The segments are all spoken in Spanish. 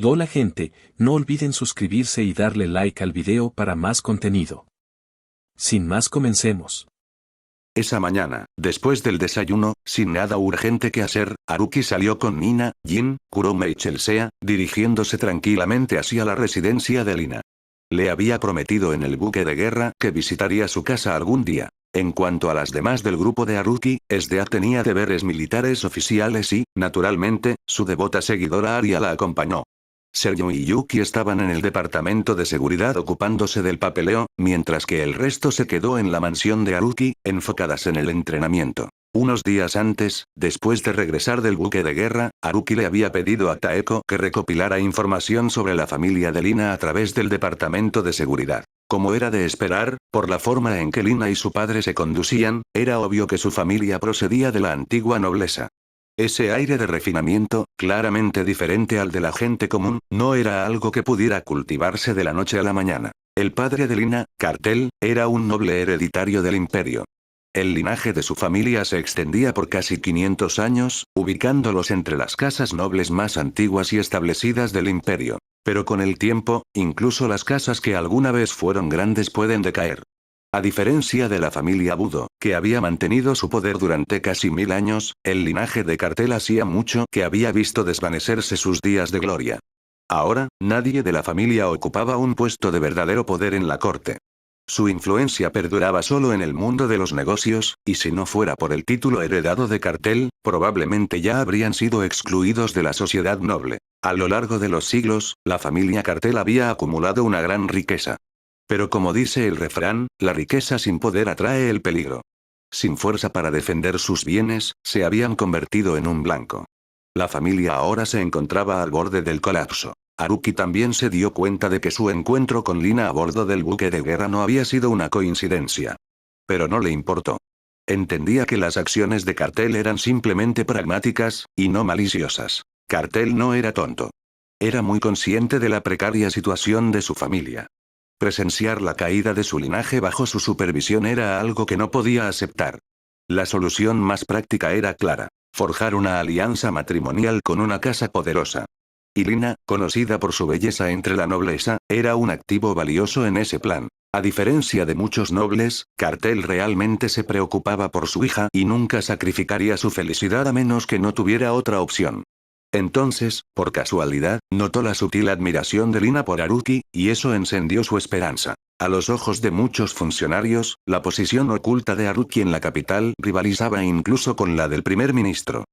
Hola gente, no olviden suscribirse y darle like al video para más contenido. Sin más, comencemos. Esa mañana, después del desayuno, sin nada urgente que hacer, Haruki salió con Nina, Jin, Kurome y Chelsea, dirigiéndose tranquilamente hacia la residencia de Lina. Le había prometido en el buque de guerra que visitaría su casa algún día. En cuanto a las demás del grupo de Haruki, Sda tenía deberes militares oficiales y, naturalmente, su devota seguidora Aria la acompañó. Sergio y Yuki estaban en el departamento de seguridad ocupándose del papeleo, mientras que el resto se quedó en la mansión de Haruki, enfocadas en el entrenamiento. Unos días antes, después de regresar del buque de guerra, Haruki le había pedido a Taeko que recopilara información sobre la familia de Lina a través del departamento de seguridad. Como era de esperar, por la forma en que Lina y su padre se conducían, era obvio que su familia procedía de la antigua nobleza. Ese aire de refinamiento, claramente diferente al de la gente común, no era algo que pudiera cultivarse de la noche a la mañana. El padre de Lina, Cartel, era un noble hereditario del imperio. El linaje de su familia se extendía por casi 500 años, ubicándolos entre las casas nobles más antiguas y establecidas del imperio. Pero con el tiempo, incluso las casas que alguna vez fueron grandes pueden decaer. A diferencia de la familia Budo, que había mantenido su poder durante casi 1000 años, el linaje de Cartel hacía mucho que había visto desvanecerse sus días de gloria. Ahora, nadie de la familia ocupaba un puesto de verdadero poder en la corte. Su influencia perduraba solo en el mundo de los negocios, y si no fuera por el título heredado de Cartel, probablemente ya habrían sido excluidos de la sociedad noble. A lo largo de los siglos, la familia Cartel había acumulado una gran riqueza. Pero como dice el refrán, la riqueza sin poder atrae el peligro. Sin fuerza para defender sus bienes, se habían convertido en un blanco. La familia ahora se encontraba al borde del colapso. Haruki también se dio cuenta de que su encuentro con Lina a bordo del buque de guerra no había sido una coincidencia. Pero no le importó. Entendía que las acciones de Cartel eran simplemente pragmáticas, y no maliciosas. Cartel no era tonto. Era muy consciente de la precaria situación de su familia. Presenciar la caída de su linaje bajo su supervisión era algo que no podía aceptar. La solución más práctica era clara: forjar una alianza matrimonial con una casa poderosa. Y Lina, conocida por su belleza entre la nobleza, era un activo valioso en ese plan. A diferencia de muchos nobles, Cartel realmente se preocupaba por su hija y nunca sacrificaría su felicidad a menos que no tuviera otra opción. Entonces, por casualidad, notó la sutil admiración de Lina por Haruki, y eso encendió su esperanza. A los ojos de muchos funcionarios, la posición oculta de Haruki en la capital rivalizaba incluso con la del primer ministro.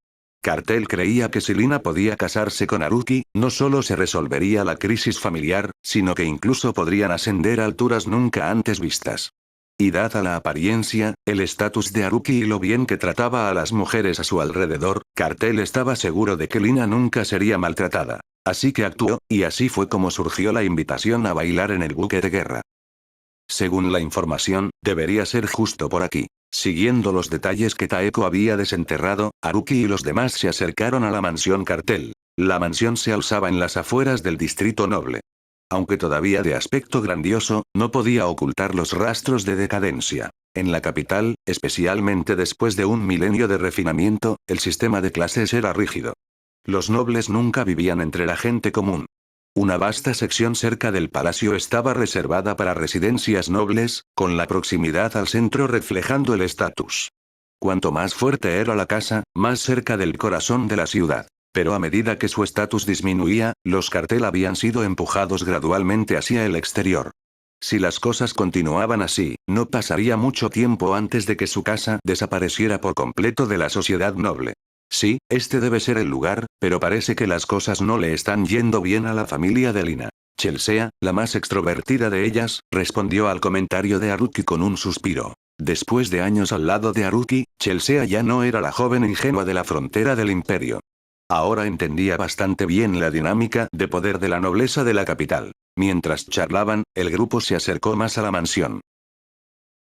Cartel creía que si Lina podía casarse con Haruki, no solo se resolvería la crisis familiar, sino que incluso podrían ascender a alturas nunca antes vistas. Y dada la apariencia, el estatus de Haruki y lo bien que trataba a las mujeres a su alrededor, Cartel estaba seguro de que Lina nunca sería maltratada. Así que actuó, y así fue como surgió la invitación a bailar en el buque de guerra. Según la información, debería ser justo por aquí. Siguiendo los detalles que Taeko había desenterrado, Haruki y los demás se acercaron a la mansión Cartel. La mansión se alzaba en las afueras del distrito noble. Aunque todavía de aspecto grandioso, no podía ocultar los rastros de decadencia. En la capital, especialmente después de un milenio de refinamiento, el sistema de clases era rígido. Los nobles nunca vivían entre la gente común. Una vasta sección cerca del palacio estaba reservada para residencias nobles, con la proximidad al centro reflejando el estatus. Cuanto más fuerte era la casa, más cerca del corazón de la ciudad. Pero a medida que su estatus disminuía, los Cartel habían sido empujados gradualmente hacia el exterior. Si las cosas continuaban así, no pasaría mucho tiempo antes de que su casa desapareciera por completo de la sociedad noble. Sí, este debe ser el lugar, pero parece que las cosas no le están yendo bien a la familia de Lina. Chelsea, la más extrovertida de ellas, respondió al comentario de Haruki con un suspiro. Después de años al lado de Haruki, Chelsea ya no era la joven ingenua de la frontera del imperio. Ahora entendía bastante bien la dinámica de poder de la nobleza de la capital. Mientras charlaban, el grupo se acercó más a la mansión.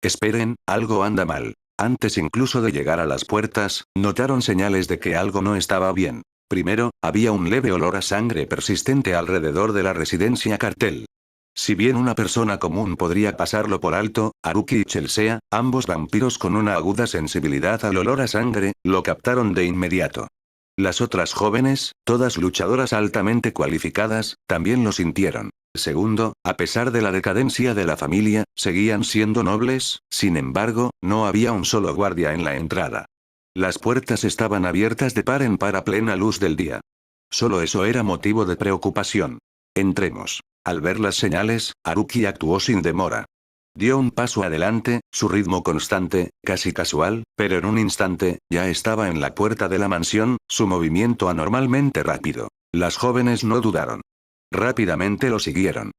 Esperen, algo anda mal. Antes incluso de llegar a las puertas, notaron señales de que algo no estaba bien. Primero, había un leve olor a sangre persistente alrededor de la residencia Cartel. Si bien una persona común podría pasarlo por alto, Haruki y Chelsea, ambos vampiros con una aguda sensibilidad al olor a sangre, lo captaron de inmediato. Las otras jóvenes, todas luchadoras altamente cualificadas, también lo sintieron. Segundo, a pesar de la decadencia de la familia, seguían siendo nobles, sin embargo, no había un solo guardia en la entrada. Las puertas estaban abiertas de par en par a plena luz del día. Solo eso era motivo de preocupación. Entremos. Al ver las señales, Haruki actuó sin demora. Dio un paso adelante, su ritmo constante, casi casual, pero en un instante, ya estaba en la puerta de la mansión, su movimiento anormalmente rápido. Las jóvenes no dudaron. Rápidamente lo siguieron.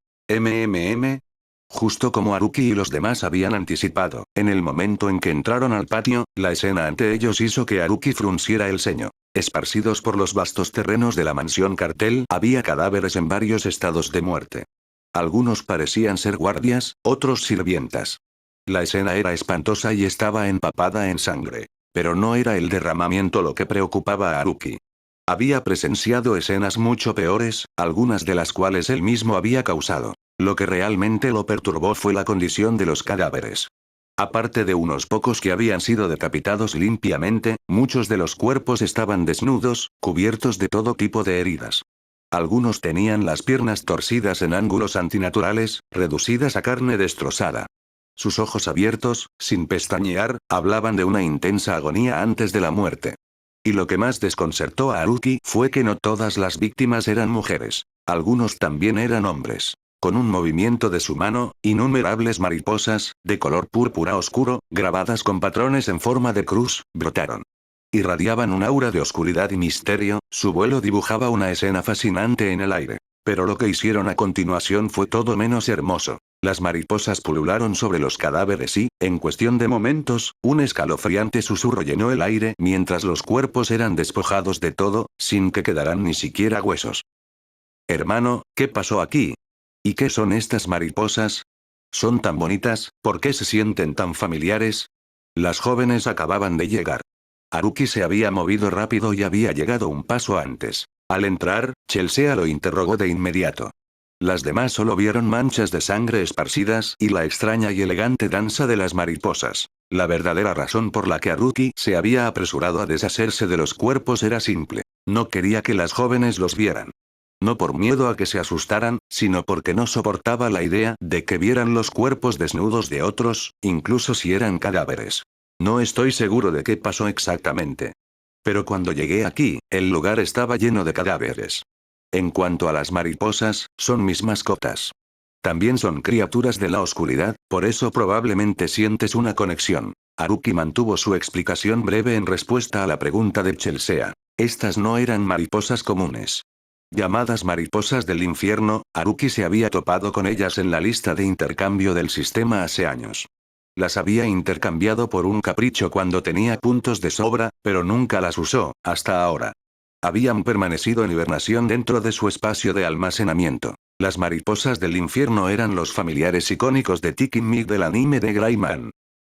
Justo como Haruki y los demás habían anticipado, en el momento en que entraron al patio, la escena ante ellos hizo que Haruki frunciera el ceño. Esparcidos por los vastos terrenos de la mansión Cartel, había cadáveres en varios estados de muerte. Algunos parecían ser guardias, otros sirvientas. La escena era espantosa y estaba empapada en sangre. Pero no era el derramamiento lo que preocupaba a Haruki. Había presenciado escenas mucho peores, algunas de las cuales él mismo había causado. Lo que realmente lo perturbó fue la condición de los cadáveres. Aparte de unos pocos que habían sido decapitados limpiamente, muchos de los cuerpos estaban desnudos, cubiertos de todo tipo de heridas. Algunos tenían las piernas torcidas en ángulos antinaturales, reducidas a carne destrozada. Sus ojos abiertos, sin pestañear, hablaban de una intensa agonía antes de la muerte. Y lo que más desconcertó a Haruki fue que no todas las víctimas eran mujeres. Algunos también eran hombres. Con un movimiento de su mano, innumerables mariposas, de color púrpura oscuro, grabadas con patrones en forma de cruz, brotaron. Irradiaban un aura de oscuridad y misterio, su vuelo dibujaba una escena fascinante en el aire. Pero lo que hicieron a continuación fue todo menos hermoso. Las mariposas pulularon sobre los cadáveres y, en cuestión de momentos, un escalofriante susurro llenó el aire mientras los cuerpos eran despojados de todo, sin que quedaran ni siquiera huesos. Hermano, ¿qué pasó aquí? ¿Y qué son estas mariposas? ¿Son tan bonitas? ¿Por qué se sienten tan familiares? Las jóvenes acababan de llegar. Haruki se había movido rápido y había llegado un paso antes. Al entrar, Chelsea lo interrogó de inmediato. Las demás solo vieron manchas de sangre esparcidas y la extraña y elegante danza de las mariposas. La verdadera razón por la que Haruki se había apresurado a deshacerse de los cuerpos era simple. No quería que las jóvenes los vieran. No por miedo a que se asustaran, sino porque no soportaba la idea de que vieran los cuerpos desnudos de otros, incluso si eran cadáveres. No estoy seguro de qué pasó exactamente. Pero cuando llegué aquí, el lugar estaba lleno de cadáveres. En cuanto a las mariposas, son mis mascotas. También son criaturas de la oscuridad, por eso probablemente sientes una conexión. Haruki mantuvo su explicación breve en respuesta a la pregunta de Chelsea. Estas no eran mariposas comunes. Llamadas mariposas del infierno, Haruki se había topado con ellas en la lista de intercambio del sistema hace años. Las había intercambiado por un capricho cuando tenía puntos de sobra, pero nunca las usó, hasta ahora. Habían permanecido en hibernación dentro de su espacio de almacenamiento. Las mariposas del infierno eran los familiares icónicos de Tiki Mig del anime de Greyman.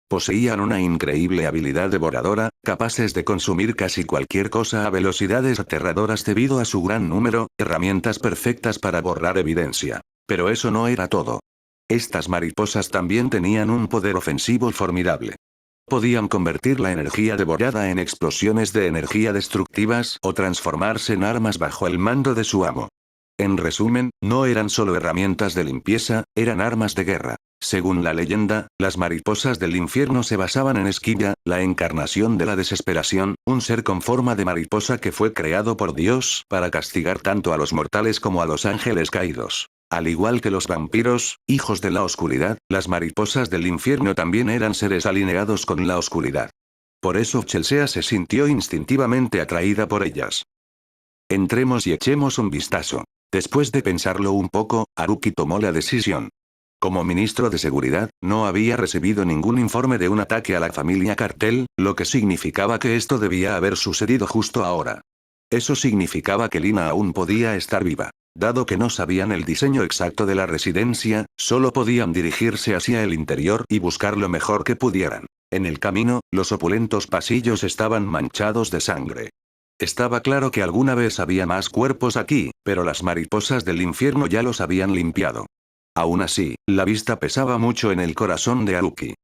Poseían una increíble habilidad devoradora, capaces de consumir casi cualquier cosa a velocidades aterradoras debido a su gran número, herramientas perfectas para borrar evidencia. Pero eso no era todo. Estas mariposas también tenían un poder ofensivo formidable. Podían convertir la energía devorada en explosiones de energía destructivas o transformarse en armas bajo el mando de su amo. En resumen, no eran solo herramientas de limpieza, eran armas de guerra. Según la leyenda, las mariposas del infierno se basaban en Esquilla, la encarnación de la desesperación, un ser con forma de mariposa que fue creado por Dios para castigar tanto a los mortales como a los ángeles caídos. Al igual que los vampiros, hijos de la oscuridad, las mariposas del infierno también eran seres alineados con la oscuridad. Por eso Chelsea se sintió instintivamente atraída por ellas. Entremos y echemos un vistazo. Después de pensarlo un poco, Haruki tomó la decisión. Como ministro de Seguridad, no había recibido ningún informe de un ataque a la familia Cartel, lo que significaba que esto debía haber sucedido justo ahora. Eso significaba que Lina aún podía estar viva. Dado que no sabían el diseño exacto de la residencia, solo podían dirigirse hacia el interior y buscar lo mejor que pudieran. En el camino, los opulentos pasillos estaban manchados de sangre. Estaba claro que alguna vez había más cuerpos aquí, pero las mariposas del infierno ya los habían limpiado. Aún así, la vista pesaba mucho en el corazón de Haruki.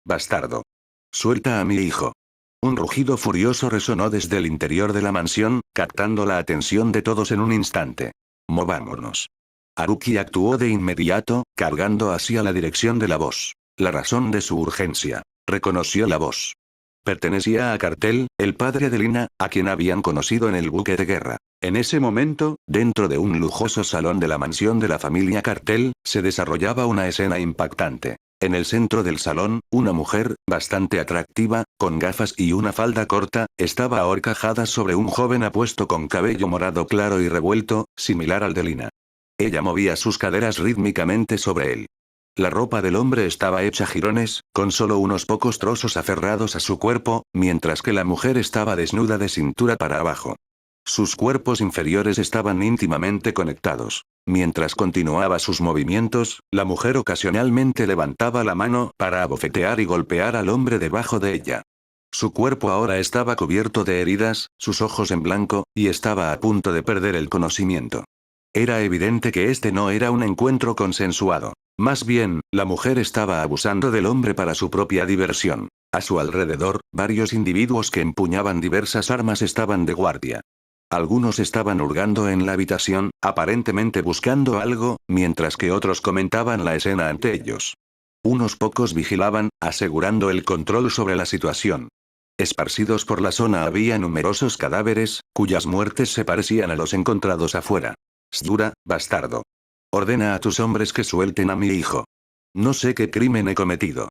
Bastardo. Suelta a mi hijo. Un rugido furioso resonó desde el interior de la mansión, captando la atención de todos en un instante. Movámonos. Haruki actuó de inmediato, cargando hacia la dirección de la voz. La razón de su urgencia. Reconoció la voz. Pertenecía a Cartel, el padre de Lina, a quien habían conocido en el buque de guerra. En ese momento, dentro de un lujoso salón de la mansión de la familia Cartel, se desarrollaba una escena impactante. En el centro del salón, una mujer, bastante atractiva, con gafas y una falda corta, estaba ahorcajada sobre un joven apuesto con cabello morado claro y revuelto, similar al de Lina. Ella movía sus caderas rítmicamente sobre él. La ropa del hombre estaba hecha jirones, con solo unos pocos trozos aferrados a su cuerpo, mientras que la mujer estaba desnuda de cintura para abajo. Sus cuerpos inferiores estaban íntimamente conectados. Mientras continuaba sus movimientos, la mujer ocasionalmente levantaba la mano para abofetear y golpear al hombre debajo de ella. Su cuerpo ahora estaba cubierto de heridas, sus ojos en blanco, y estaba a punto de perder el conocimiento. Era evidente que este no era un encuentro consensuado. Más bien, la mujer estaba abusando del hombre para su propia diversión. A su alrededor, varios individuos que empuñaban diversas armas estaban de guardia. Algunos estaban hurgando en la habitación, aparentemente buscando algo, mientras que otros comentaban la escena ante ellos. Unos pocos vigilaban, asegurando el control sobre la situación. Esparcidos por la zona había numerosos cadáveres, cuyas muertes se parecían a los encontrados afuera. Sdura, bastardo. Ordena a tus hombres que suelten a mi hijo. No sé qué crimen he cometido.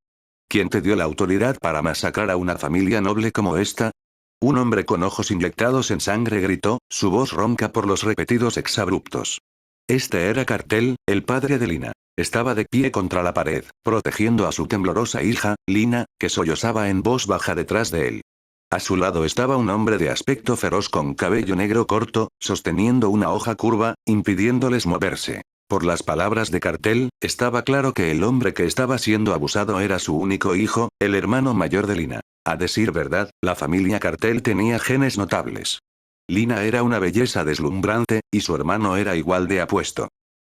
¿Quién te dio la autoridad para masacrar a una familia noble como esta? Un hombre con ojos inyectados en sangre gritó, su voz ronca por los repetidos exabruptos. Este era Cartel, el padre de Lina. Estaba de pie contra la pared, protegiendo a su temblorosa hija, Lina, que sollozaba en voz baja detrás de él. A su lado estaba un hombre de aspecto feroz con cabello negro corto, sosteniendo una hoja curva, impidiéndoles moverse. Por las palabras de Cartel, estaba claro que el hombre que estaba siendo abusado era su único hijo, el hermano mayor de Lina. A decir verdad, la familia Cartel tenía genes notables. Lina era una belleza deslumbrante, y su hermano era igual de apuesto.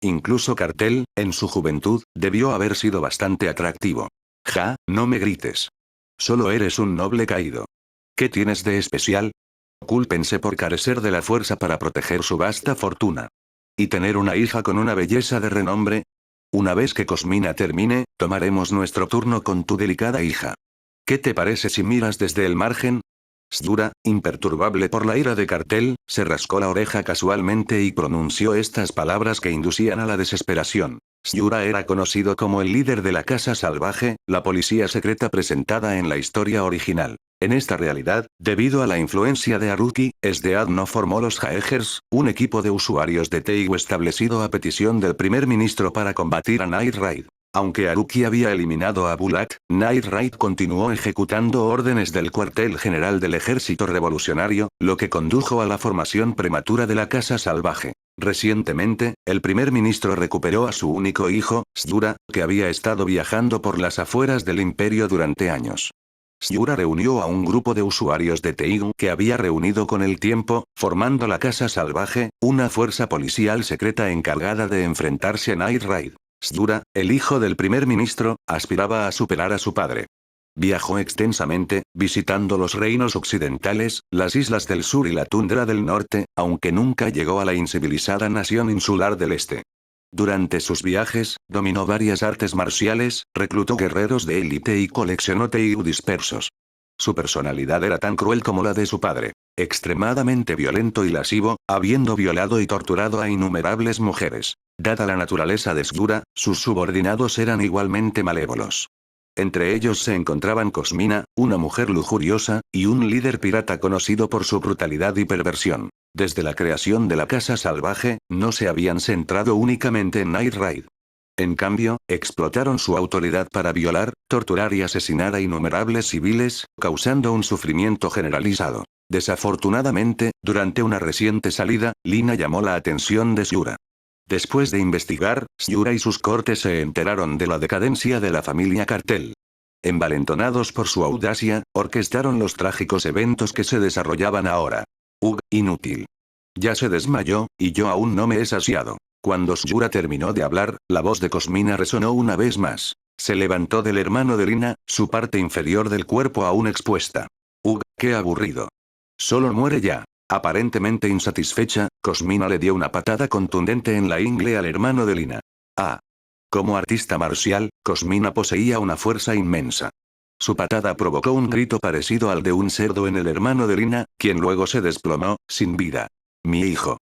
Incluso Cartel, en su juventud, debió haber sido bastante atractivo. Ja, no me grites. Solo eres un noble caído. ¿Qué tienes de especial? Cúlpense por carecer de la fuerza para proteger su vasta fortuna. ¿Y tener una hija con una belleza de renombre? Una vez que Cosmina termine, tomaremos nuestro turno con tu delicada hija. ¿Qué te parece si miras desde el margen? Sdura, imperturbable por la ira de Cartel, se rascó la oreja casualmente y pronunció estas palabras que inducían a la desesperación. Sdura era conocido como el líder de la Casa Salvaje, la policía secreta presentada en la historia original. En esta realidad, debido a la influencia de Haruki, Sdead no formó los Jaegers, un equipo de usuarios de Teigu establecido a petición del primer ministro para combatir a Night Raid. Aunque Haruki había eliminado a Bulat, Night Raid continuó ejecutando órdenes del cuartel general del ejército revolucionario, lo que condujo a la formación prematura de la Casa Salvaje. Recientemente, el primer ministro recuperó a su único hijo, Sdura, que había estado viajando por las afueras del imperio durante años. Sdura reunió a un grupo de usuarios de Teigu que había reunido con el tiempo, formando la Casa Salvaje, una fuerza policial secreta encargada de enfrentarse a Night Raid. Sdura, el hijo del primer ministro, aspiraba a superar a su padre. Viajó extensamente, visitando los reinos occidentales, las islas del sur y la tundra del norte, aunque nunca llegó a la incivilizada nación insular del este. Durante sus viajes, dominó varias artes marciales, reclutó guerreros de élite y coleccionó Teigu dispersos. Su personalidad era tan cruel como la de su padre. Extremadamente violento y lascivo, habiendo violado y torturado a innumerables mujeres. Dada la naturaleza de Sdura, sus subordinados eran igualmente malévolos. Entre ellos se encontraban Cosmina, una mujer lujuriosa, y un líder pirata conocido por su brutalidad y perversión. Desde la creación de la Casa Salvaje, no se habían centrado únicamente en Night Raid. En cambio, explotaron su autoridad para violar, torturar y asesinar a innumerables civiles, causando un sufrimiento generalizado. Desafortunadamente, durante una reciente salida, Lina llamó la atención de Sdura. Después de investigar, Sdura y sus cortes se enteraron de la decadencia de la familia Cartel. Envalentonados por su audacia, orquestaron los trágicos eventos que se desarrollaban ahora. Inútil. Ya se desmayó, y yo aún no me he saciado. Cuando Sdura terminó de hablar, la voz de Cosmina resonó una vez más. Se levantó del hermano de Lina, su parte inferior del cuerpo aún expuesta. Qué aburrido. Solo muere ya. Aparentemente insatisfecha, Cosmina le dio una patada contundente en la ingle al hermano de Lina. Ah. Como artista marcial, Cosmina poseía una fuerza inmensa. Su patada provocó un grito parecido al de un cerdo en el hermano de Lina, quien luego se desplomó, sin vida. Mi hijo.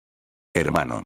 Hermano.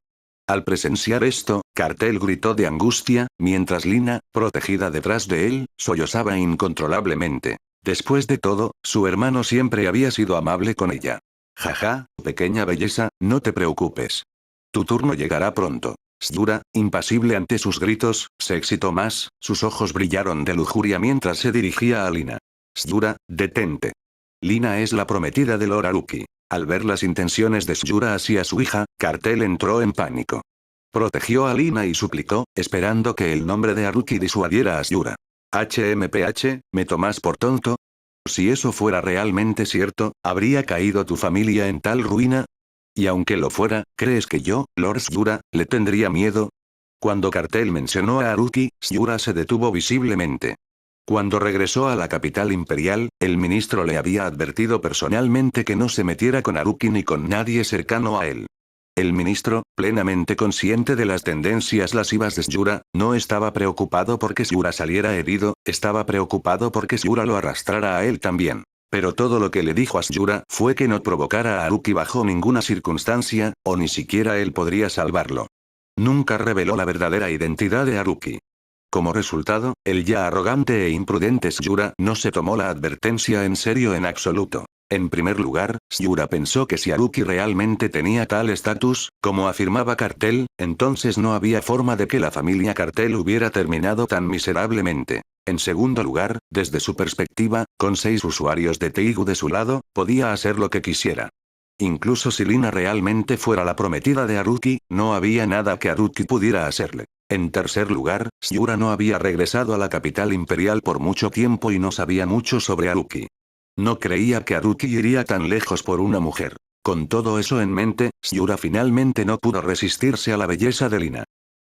Al presenciar esto, Cartel gritó de angustia, mientras Lina, protegida detrás de él, sollozaba incontrolablemente. Después de todo, su hermano siempre había sido amable con ella. Jaja, pequeña belleza, no te preocupes. Tu turno llegará pronto. Sdura, impasible ante sus gritos, se excitó más, sus ojos brillaron de lujuria mientras se dirigía a Lina. Sdura, detente. Lina es la prometida de Lord Haruki. Al ver las intenciones de Sdura hacia su hija, Cartel entró en pánico. Protegió a Lina y suplicó, esperando que el nombre de Haruki disuadiera a Sdura. HMPH, ¿me tomas por tonto? Si eso fuera realmente cierto, ¿habría caído tu familia en tal ruina? Y aunque lo fuera, ¿crees que yo, Lord Sdura, le tendría miedo? Cuando Cartel mencionó a Haruki, Sdura se detuvo visiblemente. Cuando regresó a la capital imperial, el ministro le había advertido personalmente que no se metiera con Haruki ni con nadie cercano a él. El ministro, plenamente consciente de las tendencias lascivas de Sdura, no estaba preocupado porque Sdura saliera herido, estaba preocupado porque Sdura lo arrastrara a él también. Pero todo lo que le dijo a Sdura fue que no provocara a Haruki bajo ninguna circunstancia, o ni siquiera él podría salvarlo. Nunca reveló la verdadera identidad de Haruki. Como resultado, el ya arrogante e imprudente Sdura no se tomó la advertencia en serio en absoluto. En primer lugar, Sdura pensó que si Haruki realmente tenía tal estatus, como afirmaba Cartel, entonces no había forma de que la familia Cartel hubiera terminado tan miserablemente. En segundo lugar, desde su perspectiva, con 6 usuarios de Teigu de su lado, podía hacer lo que quisiera. Incluso si Lina realmente fuera la prometida de Haruki, no había nada que Haruki pudiera hacerle. En tercer lugar, Sdura no había regresado a la capital imperial por mucho tiempo y no sabía mucho sobre Haruki. No creía que Haruki iría tan lejos por una mujer. Con todo eso en mente, Sdura finalmente no pudo resistirse a la belleza de Lina.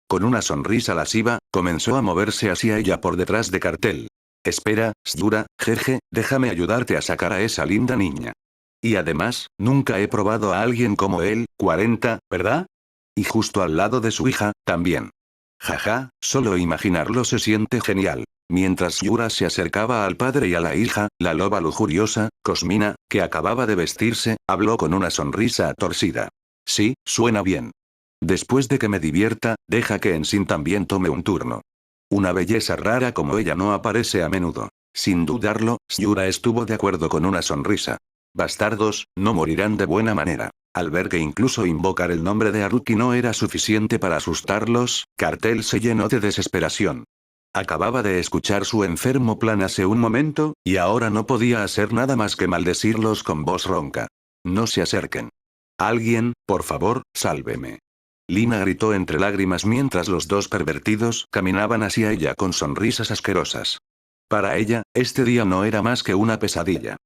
Con una sonrisa lasciva, comenzó a moverse hacia ella por detrás de Cartel. Espera, Sdura, jeje, déjame ayudarte a sacar a esa linda niña. Y además, nunca he probado a alguien como él, 40, ¿verdad? Y justo al lado de su hija, también. Jaja, solo imaginarlo se siente genial. Mientras Yura se acercaba al padre y a la hija, la loba lujuriosa, Cosmina, que acababa de vestirse, habló con una sonrisa torcida. Sí, suena bien. Después de que me divierta, deja que Ensin también tome un turno. Una belleza rara como ella no aparece a menudo. Sin dudarlo, Yura estuvo de acuerdo con una sonrisa. Bastardos, no morirán de buena manera. Al ver que incluso invocar el nombre de Haruki no era suficiente para asustarlos, Cartel se llenó de desesperación. Acababa de escuchar su enfermo plan hace un momento, y ahora no podía hacer nada más que maldecirlos con voz ronca. No se acerquen. Alguien, por favor, sálveme. Lina gritó entre lágrimas mientras los dos pervertidos caminaban hacia ella con sonrisas asquerosas. Para ella, este día no era más que una pesadilla.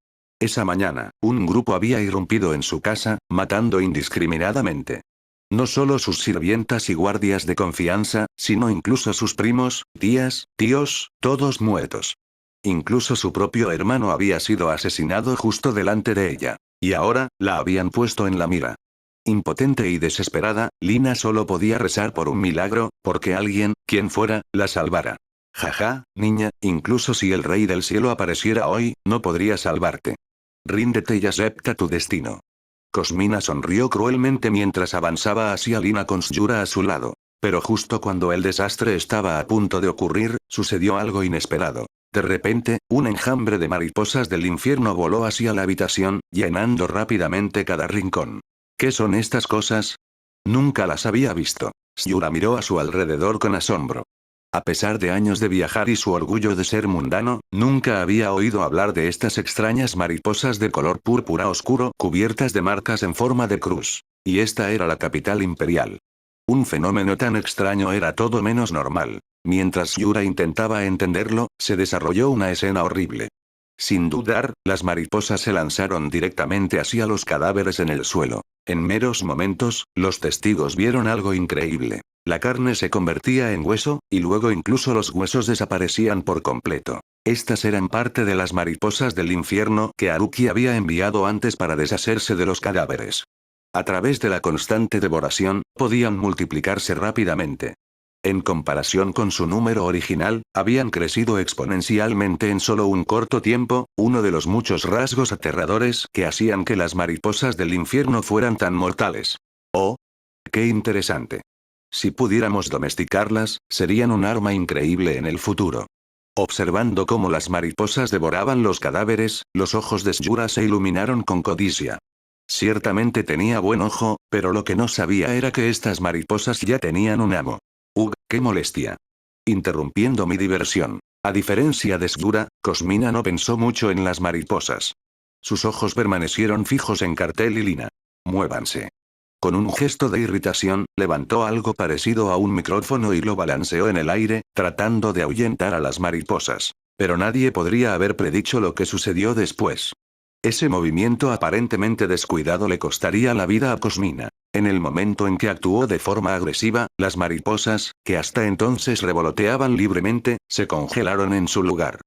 Esa mañana, un grupo había irrumpido en su casa, matando indiscriminadamente. No solo sus sirvientas y guardias de confianza, sino incluso sus primos, tías, tíos, todos muertos. Incluso su propio hermano había sido asesinado justo delante de ella. Y ahora, la habían puesto en la mira. Impotente y desesperada, Lina solo podía rezar por un milagro, porque alguien, quien fuera, la salvara. Jaja, niña, incluso si el rey del cielo apareciera hoy, no podría salvarte. Ríndete y acepta tu destino. Cosmina sonrió cruelmente mientras avanzaba hacia Lina con Sdura a su lado. Pero justo cuando el desastre estaba a punto de ocurrir, sucedió algo inesperado. De repente, un enjambre de mariposas del infierno voló hacia la habitación, llenando rápidamente cada rincón. ¿Qué son estas cosas? Nunca las había visto. Sdura miró a su alrededor con asombro. A pesar de años de viajar y su orgullo de ser mundano, nunca había oído hablar de estas extrañas mariposas de color púrpura oscuro cubiertas de marcas en forma de cruz. Y esta era la capital imperial. Un fenómeno tan extraño era todo menos normal. Mientras Yura intentaba entenderlo, se desarrolló una escena horrible. Sin dudar, las mariposas se lanzaron directamente hacia los cadáveres en el suelo. En meros momentos, los testigos vieron algo increíble. La carne se convertía en hueso, y luego incluso los huesos desaparecían por completo. Estas eran parte de las mariposas del infierno que Haruki había enviado antes para deshacerse de los cadáveres. A través de la constante devoración, podían multiplicarse rápidamente. En comparación con su número original, habían crecido exponencialmente en solo un corto tiempo, uno de los muchos rasgos aterradores que hacían que las mariposas del infierno fueran tan mortales. ¡Oh! ¡Qué interesante! Si pudiéramos domesticarlas, serían un arma increíble en el futuro. Observando cómo las mariposas devoraban los cadáveres, los ojos de Shura se iluminaron con codicia. Ciertamente tenía buen ojo, pero lo que no sabía era que estas mariposas ya tenían un amo. ¡Ugh, qué molestia! Interrumpiendo mi diversión. A diferencia de Shura, Cosmina no pensó mucho en las mariposas. Sus ojos permanecieron fijos en Cartel y Lina. Muévanse. Con un gesto de irritación, levantó algo parecido a un micrófono y lo balanceó en el aire, tratando de ahuyentar a las mariposas. Pero nadie podría haber predicho lo que sucedió después. Ese movimiento aparentemente descuidado le costaría la vida a Cosmina. En el momento en que actuó de forma agresiva, las mariposas, que hasta entonces revoloteaban libremente, se congelaron en su lugar.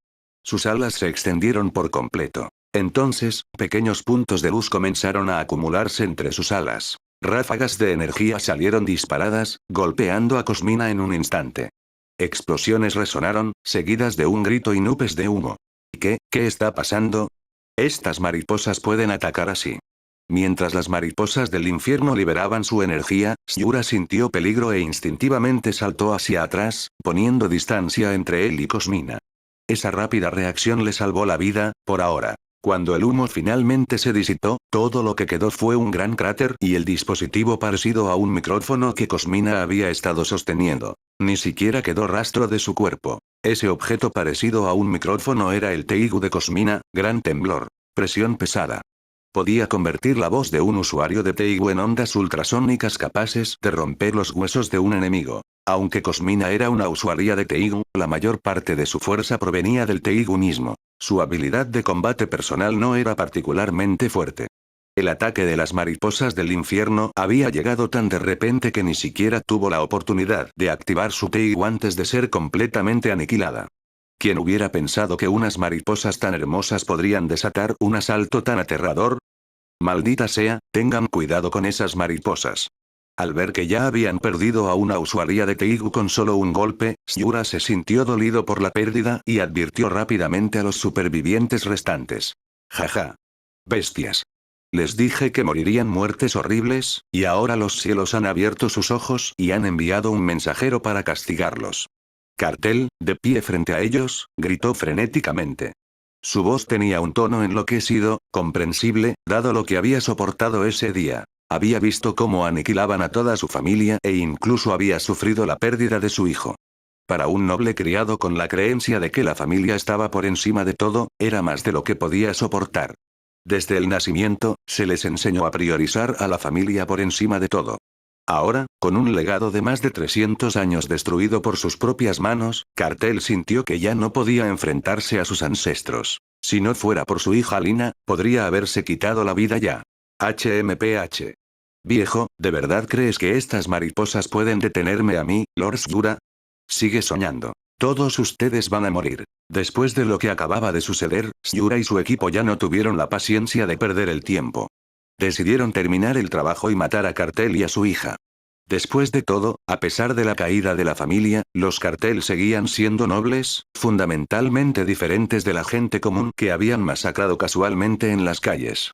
Sus alas se extendieron por completo. Entonces, pequeños puntos de luz comenzaron a acumularse entre sus alas. Ráfagas de energía salieron disparadas, golpeando a Cosmina en un instante. Explosiones resonaron, seguidas de un grito y nubes de humo. ¿Qué está pasando? Estas mariposas pueden atacar así. Mientras las mariposas del infierno liberaban su energía, Shura sintió peligro e instintivamente saltó hacia atrás, poniendo distancia entre él y Cosmina. Esa rápida reacción le salvó la vida, por ahora. Cuando el humo finalmente se disipó, todo lo que quedó fue un gran cráter y el dispositivo parecido a un micrófono que Cosmina había estado sosteniendo. Ni siquiera quedó rastro de su cuerpo. Ese objeto parecido a un micrófono era el Teigu de Cosmina, gran temblor. Presión pesada. Podía convertir la voz de un usuario de Teigu en ondas ultrasónicas capaces de romper los huesos de un enemigo. Aunque Cosmina era una usuaria de Teigu, la mayor parte de su fuerza provenía del Teigu mismo. Su habilidad de combate personal no era particularmente fuerte. El ataque de las mariposas del infierno había llegado tan de repente que ni siquiera tuvo la oportunidad de activar su Teigu antes de ser completamente aniquilada. ¿Quién hubiera pensado que unas mariposas tan hermosas podrían desatar un asalto tan aterrador? Maldita sea, tengan cuidado con esas mariposas. Al ver que ya habían perdido a una usuaria de Teigu con solo un golpe, Shura se sintió dolido por la pérdida y advirtió rápidamente a los supervivientes restantes. Jaja. Bestias. Les dije que morirían muertes horribles, y ahora los cielos han abierto sus ojos y han enviado un mensajero para castigarlos. Cartel, de pie frente a ellos, gritó frenéticamente. Su voz tenía un tono enloquecido, comprensible, dado lo que había soportado ese día. Había visto cómo aniquilaban a toda su familia e incluso había sufrido la pérdida de su hijo. Para un noble criado con la creencia de que la familia estaba por encima de todo, era más de lo que podía soportar. Desde el nacimiento, se les enseñó a priorizar a la familia por encima de todo. Ahora, con un legado de más de 300 años destruido por sus propias manos, Cartel sintió que ya no podía enfrentarse a sus ancestros. Si no fuera por su hija Lina, podría haberse quitado la vida ya. HMPH. Viejo, ¿de verdad crees que estas mariposas pueden detenerme a mí, Lord Shura? Sigue soñando. Todos ustedes van a morir. Después de lo que acababa de suceder, Shura y su equipo ya no tuvieron la paciencia de perder el tiempo. Decidieron terminar el trabajo y matar a Cartel y a su hija. Después de todo, a pesar de la caída de la familia, los Cartel seguían siendo nobles, fundamentalmente diferentes de la gente común que habían masacrado casualmente en las calles.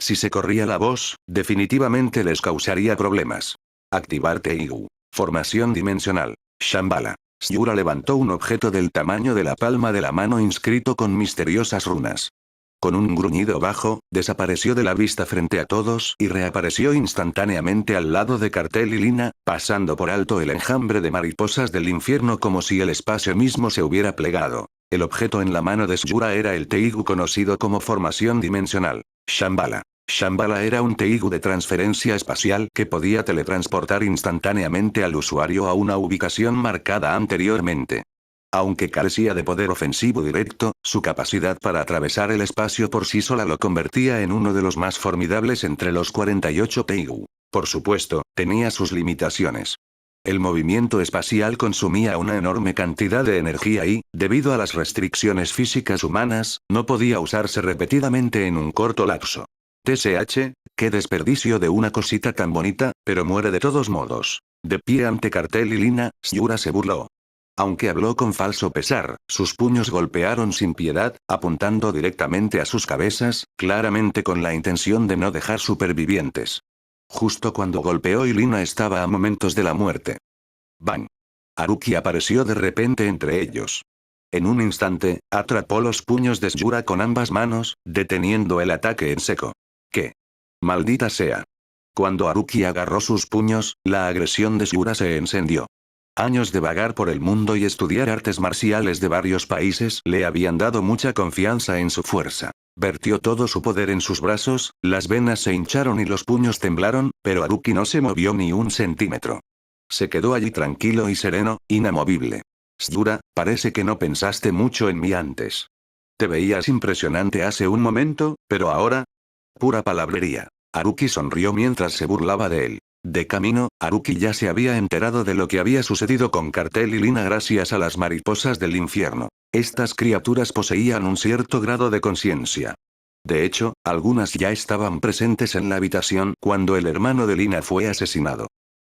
Si se corría la voz, definitivamente les causaría problemas. Activar Teigu. Formación dimensional. Shambhala. Shura levantó un objeto del tamaño de la palma de la mano inscrito con misteriosas runas. Con un gruñido bajo, desapareció de la vista frente a todos y reapareció instantáneamente al lado de Cartel y Lina, pasando por alto el enjambre de mariposas del infierno como si el espacio mismo se hubiera plegado. El objeto en la mano de Shura era el Teigu conocido como formación dimensional. Shambhala. Shambhala era un Teigu de transferencia espacial que podía teletransportar instantáneamente al usuario a una ubicación marcada anteriormente. Aunque carecía de poder ofensivo directo, su capacidad para atravesar el espacio por sí sola lo convertía en uno de los más formidables entre los 48 Teigu. Por supuesto, tenía sus limitaciones. El movimiento espacial consumía una enorme cantidad de energía y, debido a las restricciones físicas humanas, no podía usarse repetidamente en un corto lapso. TSH, qué desperdicio de una cosita tan bonita, pero muere de todos modos. De pie ante Cartel y Lina, Yura se burló. Aunque habló con falso pesar, sus puños golpearon sin piedad, apuntando directamente a sus cabezas, claramente con la intención de no dejar supervivientes. Justo cuando golpeó y Lina estaba a momentos de la muerte. ¡Bang! Haruki apareció de repente entre ellos. En un instante, atrapó los puños de Yura con ambas manos, deteniendo el ataque en seco. ¿Qué? Maldita sea. Cuando Haruki agarró sus puños, la agresión de Yura se encendió. Años de vagar por el mundo y estudiar artes marciales de varios países le habían dado mucha confianza en su fuerza. Vertió todo su poder en sus brazos, las venas se hincharon y los puños temblaron, pero Haruki no se movió ni un centímetro. Se quedó allí tranquilo y sereno, inamovible. Yura, parece que no pensaste mucho en mí antes. Te veías impresionante hace un momento, pero ahora... Pura palabrería. Haruki sonrió mientras se burlaba de él. De camino, Haruki ya se había enterado de lo que había sucedido con Cartel y Lina gracias a las mariposas del infierno. Estas criaturas poseían un cierto grado de conciencia. De hecho, algunas ya estaban presentes en la habitación cuando el hermano de Lina fue asesinado.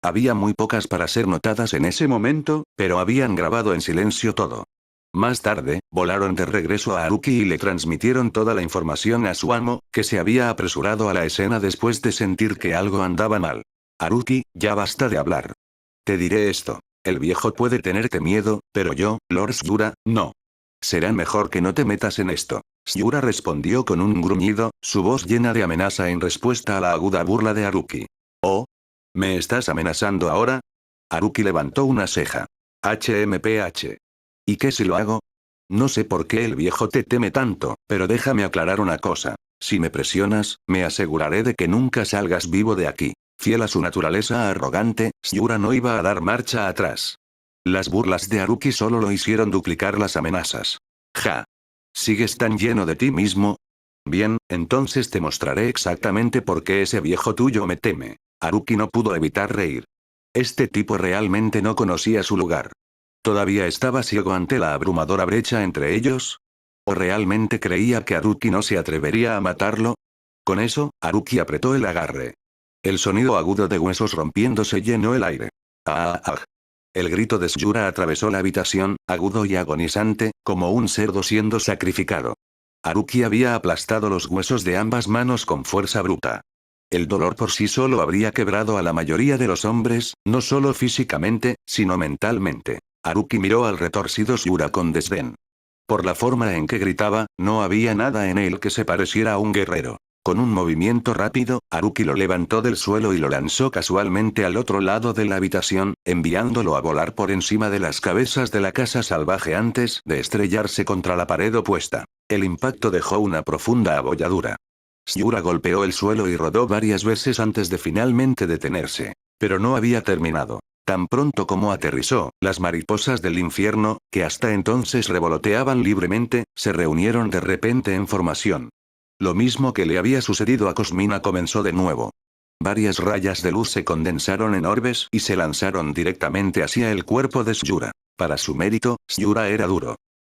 Había muy pocas para ser notadas en ese momento, pero habían grabado en silencio todo. Más tarde, volaron de regreso a Haruki y le transmitieron toda la información a su amo, que se había apresurado a la escena después de sentir que algo andaba mal. Haruki, ya basta de hablar. Te diré esto. El viejo puede tenerte miedo, pero yo, Lord Yura, no. Será mejor que no te metas en esto. Yura respondió con un gruñido, su voz llena de amenaza en respuesta a la aguda burla de Haruki. ¿Oh? ¿Me estás amenazando ahora? Haruki levantó una ceja. HMPH. ¿Y qué si lo hago? No sé por qué el viejo te teme tanto, pero déjame aclarar una cosa. Si me presionas, me aseguraré de que nunca salgas vivo de aquí. Fiel a su naturaleza arrogante, Yura no iba a dar marcha atrás. Las burlas de Haruki solo lo hicieron duplicar las amenazas. Ja. ¿Sigues tan lleno de ti mismo? Bien, entonces te mostraré exactamente por qué ese viejo tuyo me teme. Haruki no pudo evitar reír. Este tipo realmente no conocía su lugar. ¿Todavía estaba ciego ante la abrumadora brecha entre ellos? ¿O realmente creía que Haruki no se atrevería a matarlo? Con eso, Haruki apretó el agarre. El sonido agudo de huesos rompiéndose llenó el aire. ¡Ah! ¡Ah! El grito de Yura atravesó la habitación, agudo y agonizante, como un cerdo siendo sacrificado. Haruki había aplastado los huesos de ambas manos con fuerza bruta. El dolor por sí solo habría quebrado a la mayoría de los hombres, no solo físicamente, sino mentalmente. Haruki miró al retorcido Yura con desdén. Por la forma en que gritaba, no había nada en él que se pareciera a un guerrero. Con un movimiento rápido, Haruki lo levantó del suelo y lo lanzó casualmente al otro lado de la habitación, enviándolo a volar por encima de las cabezas de la casa salvaje antes de estrellarse contra la pared opuesta. El impacto dejó una profunda abolladura. Yura golpeó el suelo y rodó varias veces antes de finalmente detenerse. Pero no había terminado. Tan pronto como aterrizó, las mariposas del infierno, que hasta entonces revoloteaban libremente, se reunieron de repente en formación. Lo mismo que le había sucedido a Cosmina comenzó de nuevo. Varias rayas de luz se condensaron en orbes y se lanzaron directamente hacia el cuerpo de Yura. Para su mérito, Yura era duro.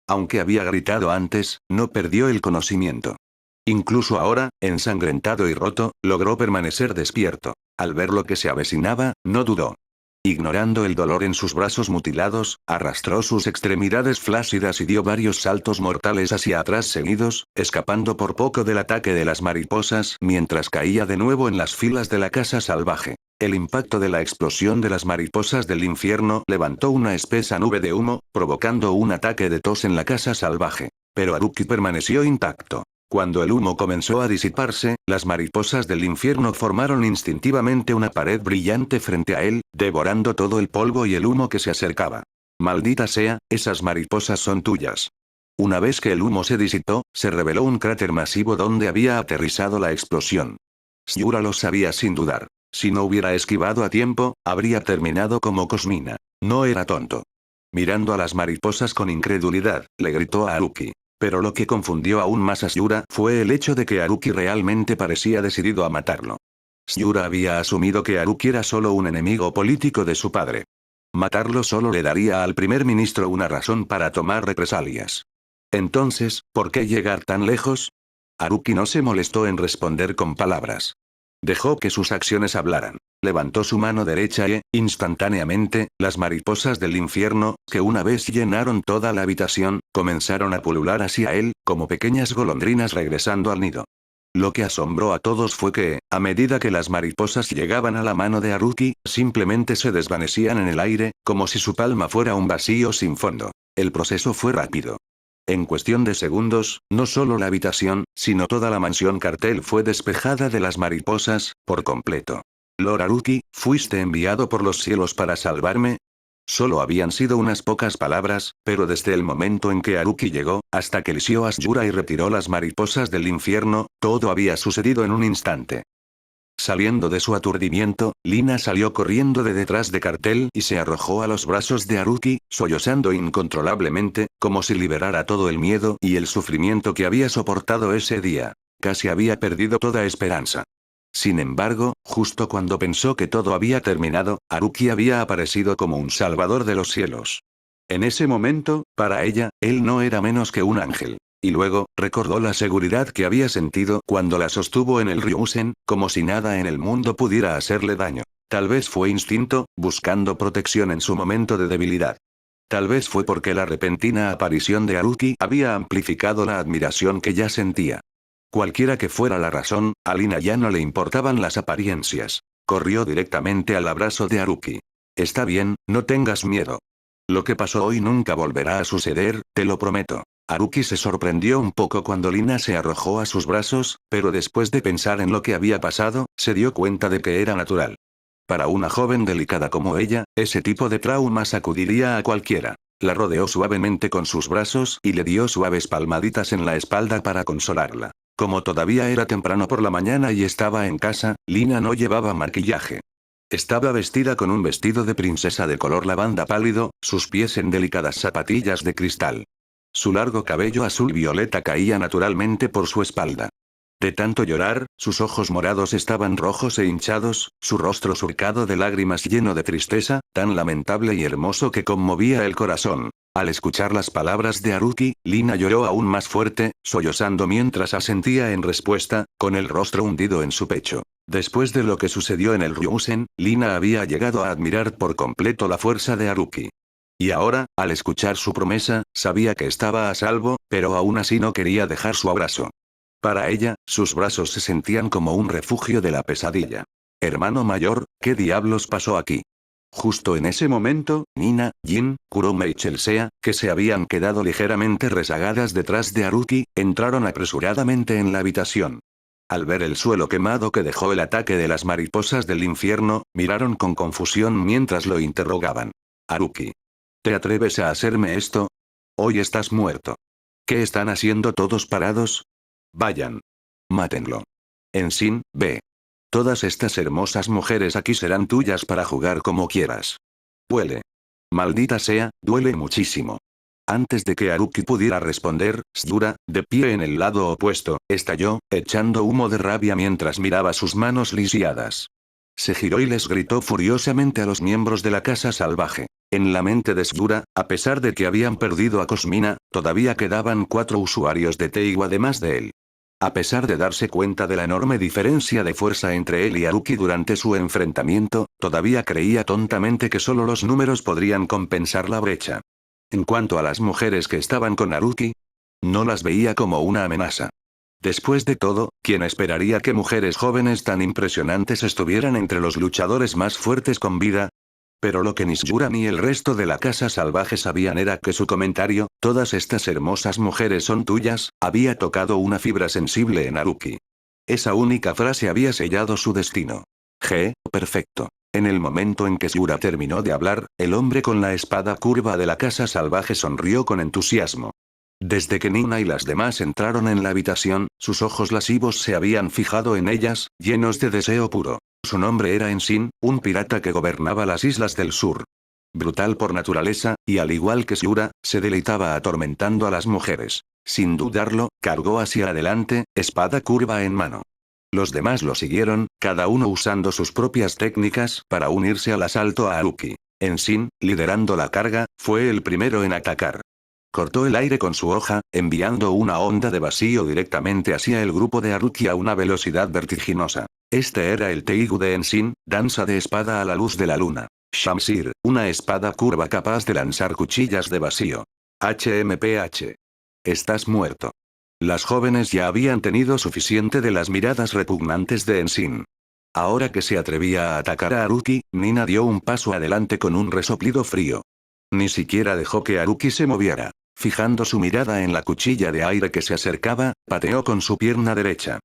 Aunque había gritado antes, no perdió el conocimiento. Incluso ahora, ensangrentado y roto, logró permanecer despierto. Al ver lo que se avecinaba, no dudó. Ignorando el dolor en sus brazos mutilados, arrastró sus extremidades flácidas y dio varios saltos mortales hacia atrás seguidos, escapando por poco del ataque de las mariposas mientras caía de nuevo en las filas de la casa salvaje. El impacto de la explosión de las mariposas del infierno levantó una espesa nube de humo, provocando un ataque de tos en la casa salvaje. Pero Haruki permaneció intacto. Cuando el humo comenzó a disiparse, las mariposas del infierno formaron instintivamente una pared brillante frente a él, devorando todo el polvo y el humo que se acercaba. Maldita sea, esas mariposas son tuyas. Una vez que el humo se disipó, se reveló un cráter masivo donde había aterrizado la explosión. Yura lo sabía sin dudar. Si no hubiera esquivado a tiempo, habría terminado como Cosmina. No era tonto. Mirando a las mariposas con incredulidad, le gritó a Haruki. Pero lo que confundió aún más a Yura fue el hecho de que Haruki realmente parecía decidido a matarlo. Yura había asumido que Haruki era solo un enemigo político de su padre. Matarlo solo le daría al primer ministro una razón para tomar represalias. Entonces, ¿por qué llegar tan lejos? Haruki no se molestó en responder con palabras. Dejó que sus acciones hablaran. Levantó su mano derecha y, instantáneamente, las mariposas del infierno, que una vez llenaron toda la habitación, comenzaron a pulular hacia él, como pequeñas golondrinas regresando al nido. Lo que asombró a todos fue que, a medida que las mariposas llegaban a la mano de Haruki, simplemente se desvanecían en el aire, como si su palma fuera un vacío sin fondo. El proceso fue rápido. En cuestión de segundos, no solo la habitación, sino toda la mansión cartel fue despejada de las mariposas, por completo. Lord Haruki, ¿fuiste enviado por los cielos para salvarme? Solo habían sido unas pocas palabras, pero desde el momento en que Haruki llegó, hasta que lisió a Yura y retiró las mariposas del infierno, todo había sucedido en un instante. Saliendo de su aturdimiento, Lina salió corriendo de detrás de Cartel y se arrojó a los brazos de Haruki, sollozando incontrolablemente, como si liberara todo el miedo y el sufrimiento que había soportado ese día. Casi había perdido toda esperanza. Sin embargo, justo cuando pensó que todo había terminado, Haruki había aparecido como un salvador de los cielos. En ese momento, para ella, él no era menos que un ángel. Y luego, recordó la seguridad que había sentido cuando la sostuvo en el Ryusen, como si nada en el mundo pudiera hacerle daño. Tal vez fue instinto, buscando protección en su momento de debilidad. Tal vez fue porque la repentina aparición de Haruki había amplificado la admiración que ya sentía. Cualquiera que fuera la razón, a Lina ya no le importaban las apariencias. Corrió directamente al abrazo de Haruki. Está bien, no tengas miedo. Lo que pasó hoy nunca volverá a suceder, te lo prometo. Haruki se sorprendió un poco cuando Lina se arrojó a sus brazos, pero después de pensar en lo que había pasado, se dio cuenta de que era natural. Para una joven delicada como ella, ese tipo de trauma sacudiría a cualquiera. La rodeó suavemente con sus brazos y le dio suaves palmaditas en la espalda para consolarla. Como todavía era temprano por la mañana y estaba en casa, Lina no llevaba maquillaje. Estaba vestida con un vestido de princesa de color lavanda pálido, sus pies en delicadas zapatillas de cristal. Su largo cabello azul violeta caía naturalmente por su espalda. De tanto llorar, sus ojos morados estaban rojos e hinchados, su rostro surcado de lágrimas lleno de tristeza, tan lamentable y hermoso que conmovía el corazón. Al escuchar las palabras de Haruki, Lina lloró aún más fuerte, sollozando mientras asentía en respuesta, con el rostro hundido en su pecho. Después de lo que sucedió en el Ryusen, Lina había llegado a admirar por completo la fuerza de Haruki. Y ahora, al escuchar su promesa, sabía que estaba a salvo, pero aún así no quería dejar su abrazo. Para ella, sus brazos se sentían como un refugio de la pesadilla. Hermano mayor, ¿qué diablos pasó aquí? Justo en ese momento, Nina, Jin, Kurome y Chelsea, que se habían quedado ligeramente rezagadas detrás de Haruki, entraron apresuradamente en la habitación. Al ver el suelo quemado que dejó el ataque de las mariposas del infierno, miraron con confusión mientras lo interrogaban. Haruki. ¿Te atreves a hacerme esto? Hoy estás muerto. ¿Qué están haciendo todos parados? Vayan. Mátenlo. Ensign, ve. Todas estas hermosas mujeres aquí serán tuyas para jugar como quieras. Huele. Maldita sea, duele muchísimo. Antes de que Haruki pudiera responder, Yura, de pie en el lado opuesto, estalló, echando humo de rabia mientras miraba sus manos lisiadas. Se giró y les gritó furiosamente a los miembros de la casa salvaje. En la mente de Yura, a pesar de que habían perdido a Cosmina, todavía quedaban 4 usuarios de Teigo además de él. A pesar de darse cuenta de la enorme diferencia de fuerza entre él y Haruki durante su enfrentamiento, todavía creía tontamente que solo los números podrían compensar la brecha. En cuanto a las mujeres que estaban con Haruki, no las veía como una amenaza. Después de todo, ¿quién esperaría que mujeres jóvenes tan impresionantes estuvieran entre los luchadores más fuertes con vida? Pero lo que ni Yura ni el resto de la casa salvaje sabían era que su comentario, todas estas hermosas mujeres son tuyas, había tocado una fibra sensible en Haruki. Esa única frase había sellado su destino. Perfecto. En el momento en que Yura terminó de hablar, el hombre con la espada curva de la casa salvaje sonrió con entusiasmo. Desde que Nina y las demás entraron en la habitación, sus ojos lascivos se habían fijado en ellas, llenos de deseo puro. Su nombre era Ensign, un pirata que gobernaba las islas del sur. Brutal por naturaleza, y al igual que Yura, se deleitaba atormentando a las mujeres. Sin dudarlo, cargó hacia adelante, espada curva en mano. Los demás lo siguieron, cada uno usando sus propias técnicas para unirse al asalto a Haruki. Enshin, liderando la carga, fue el primero en atacar. Cortó el aire con su hoja, enviando una onda de vacío directamente hacia el grupo de Haruki a una velocidad vertiginosa. Este era el Teigu de Enshin, danza de espada a la luz de la luna. Shamshir, una espada curva capaz de lanzar cuchillas de vacío. HMPH. Estás muerto. Las jóvenes ya habían tenido suficiente de las miradas repugnantes de Enshin. Ahora que se atrevía a atacar a Haruki, Nina dio un paso adelante con un resoplido frío. Ni siquiera dejó que Haruki se moviera. Fijando su mirada en la cuchilla de aire que se acercaba, pateó con su pierna derecha.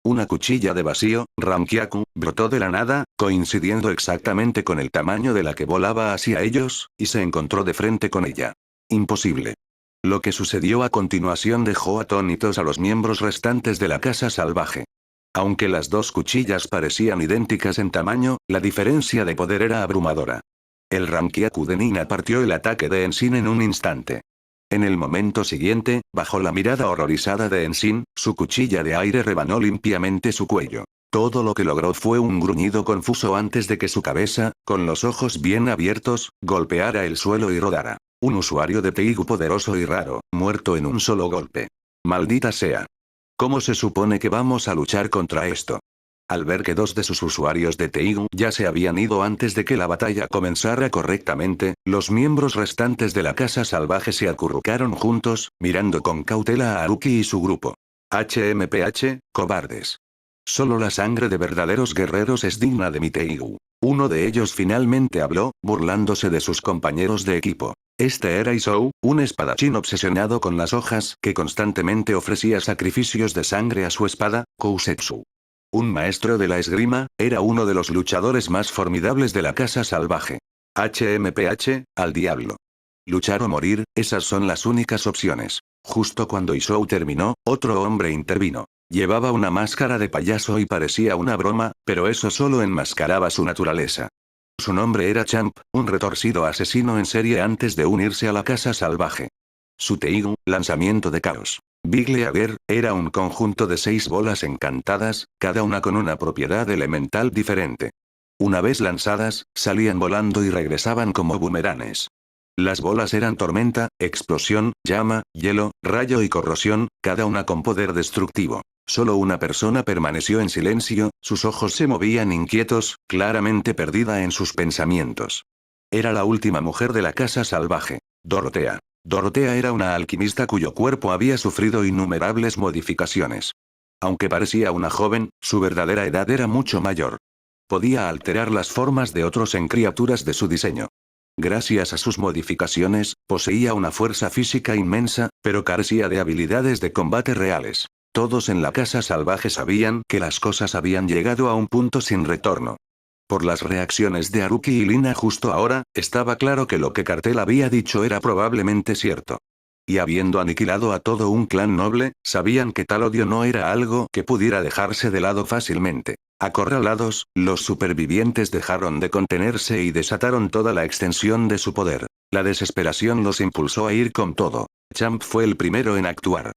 Una cuchilla de vacío, Rankyaku, brotó de la nada, coincidiendo exactamente con el tamaño de la que volaba hacia ellos, y se encontró de frente con ella. Imposible. Lo que sucedió a continuación dejó atónitos a los miembros restantes de la casa salvaje. Aunque las dos cuchillas parecían idénticas en tamaño, la diferencia de poder era abrumadora. El Rankyaku de Nina partió el ataque de Enshin en un instante. En el momento siguiente, bajo la mirada horrorizada de Enshin, su cuchilla de aire rebanó limpiamente su cuello. Todo lo que logró fue un gruñido confuso antes de que su cabeza, con los ojos bien abiertos, golpeara el suelo y rodara. Un usuario de Teigu poderoso y raro, muerto en un solo golpe. Maldita sea. ¿Cómo se supone que vamos a luchar contra esto? Al ver que dos de sus usuarios de Teigu ya se habían ido antes de que la batalla comenzara correctamente, los miembros restantes de la casa salvaje se acurrucaron juntos, mirando con cautela a Haruki y su grupo. HMPH, cobardes. Solo la sangre de verdaderos guerreros es digna de mi Teigu. Uno de ellos finalmente habló, burlándose de sus compañeros de equipo. Este era Isou, un espadachín obsesionado con las hojas que constantemente ofrecía sacrificios de sangre a su espada, Kousetsu. Un maestro de la esgrima, era uno de los luchadores más formidables de la casa salvaje. HMPH, al diablo. Luchar o morir, esas son las únicas opciones. Justo cuando Isou terminó, otro hombre intervino. Llevaba una máscara de payaso y parecía una broma, pero eso solo enmascaraba su naturaleza. Su nombre era Champ, un retorcido asesino en serie antes de unirse a la casa salvaje. Su Teigu, lanzamiento de caos. Big Leaguer, era un conjunto de 6 bolas encantadas, cada una con una propiedad elemental diferente. Una vez lanzadas, salían volando y regresaban como bumeranes. Las bolas eran tormenta, explosión, llama, hielo, rayo y corrosión, cada una con poder destructivo. Solo una persona permaneció en silencio, sus ojos se movían inquietos, claramente perdida en sus pensamientos. Era la última mujer de la casa salvaje. Dorotea. Dorotea era una alquimista cuyo cuerpo había sufrido innumerables modificaciones. Aunque parecía una joven, su verdadera edad era mucho mayor. Podía alterar las formas de otros en criaturas de su diseño. Gracias a sus modificaciones, poseía una fuerza física inmensa, pero carecía de habilidades de combate reales. Todos en la casa salvaje sabían que las cosas habían llegado a un punto sin retorno. Por las reacciones de Haruki y Lina justo ahora, estaba claro que lo que Cartel había dicho era probablemente cierto. Y habiendo aniquilado a todo un clan noble, sabían que tal odio no era algo que pudiera dejarse de lado fácilmente. Acorralados, los supervivientes dejaron de contenerse y desataron toda la extensión de su poder. La desesperación los impulsó a ir con todo. Champ fue el primero en actuar.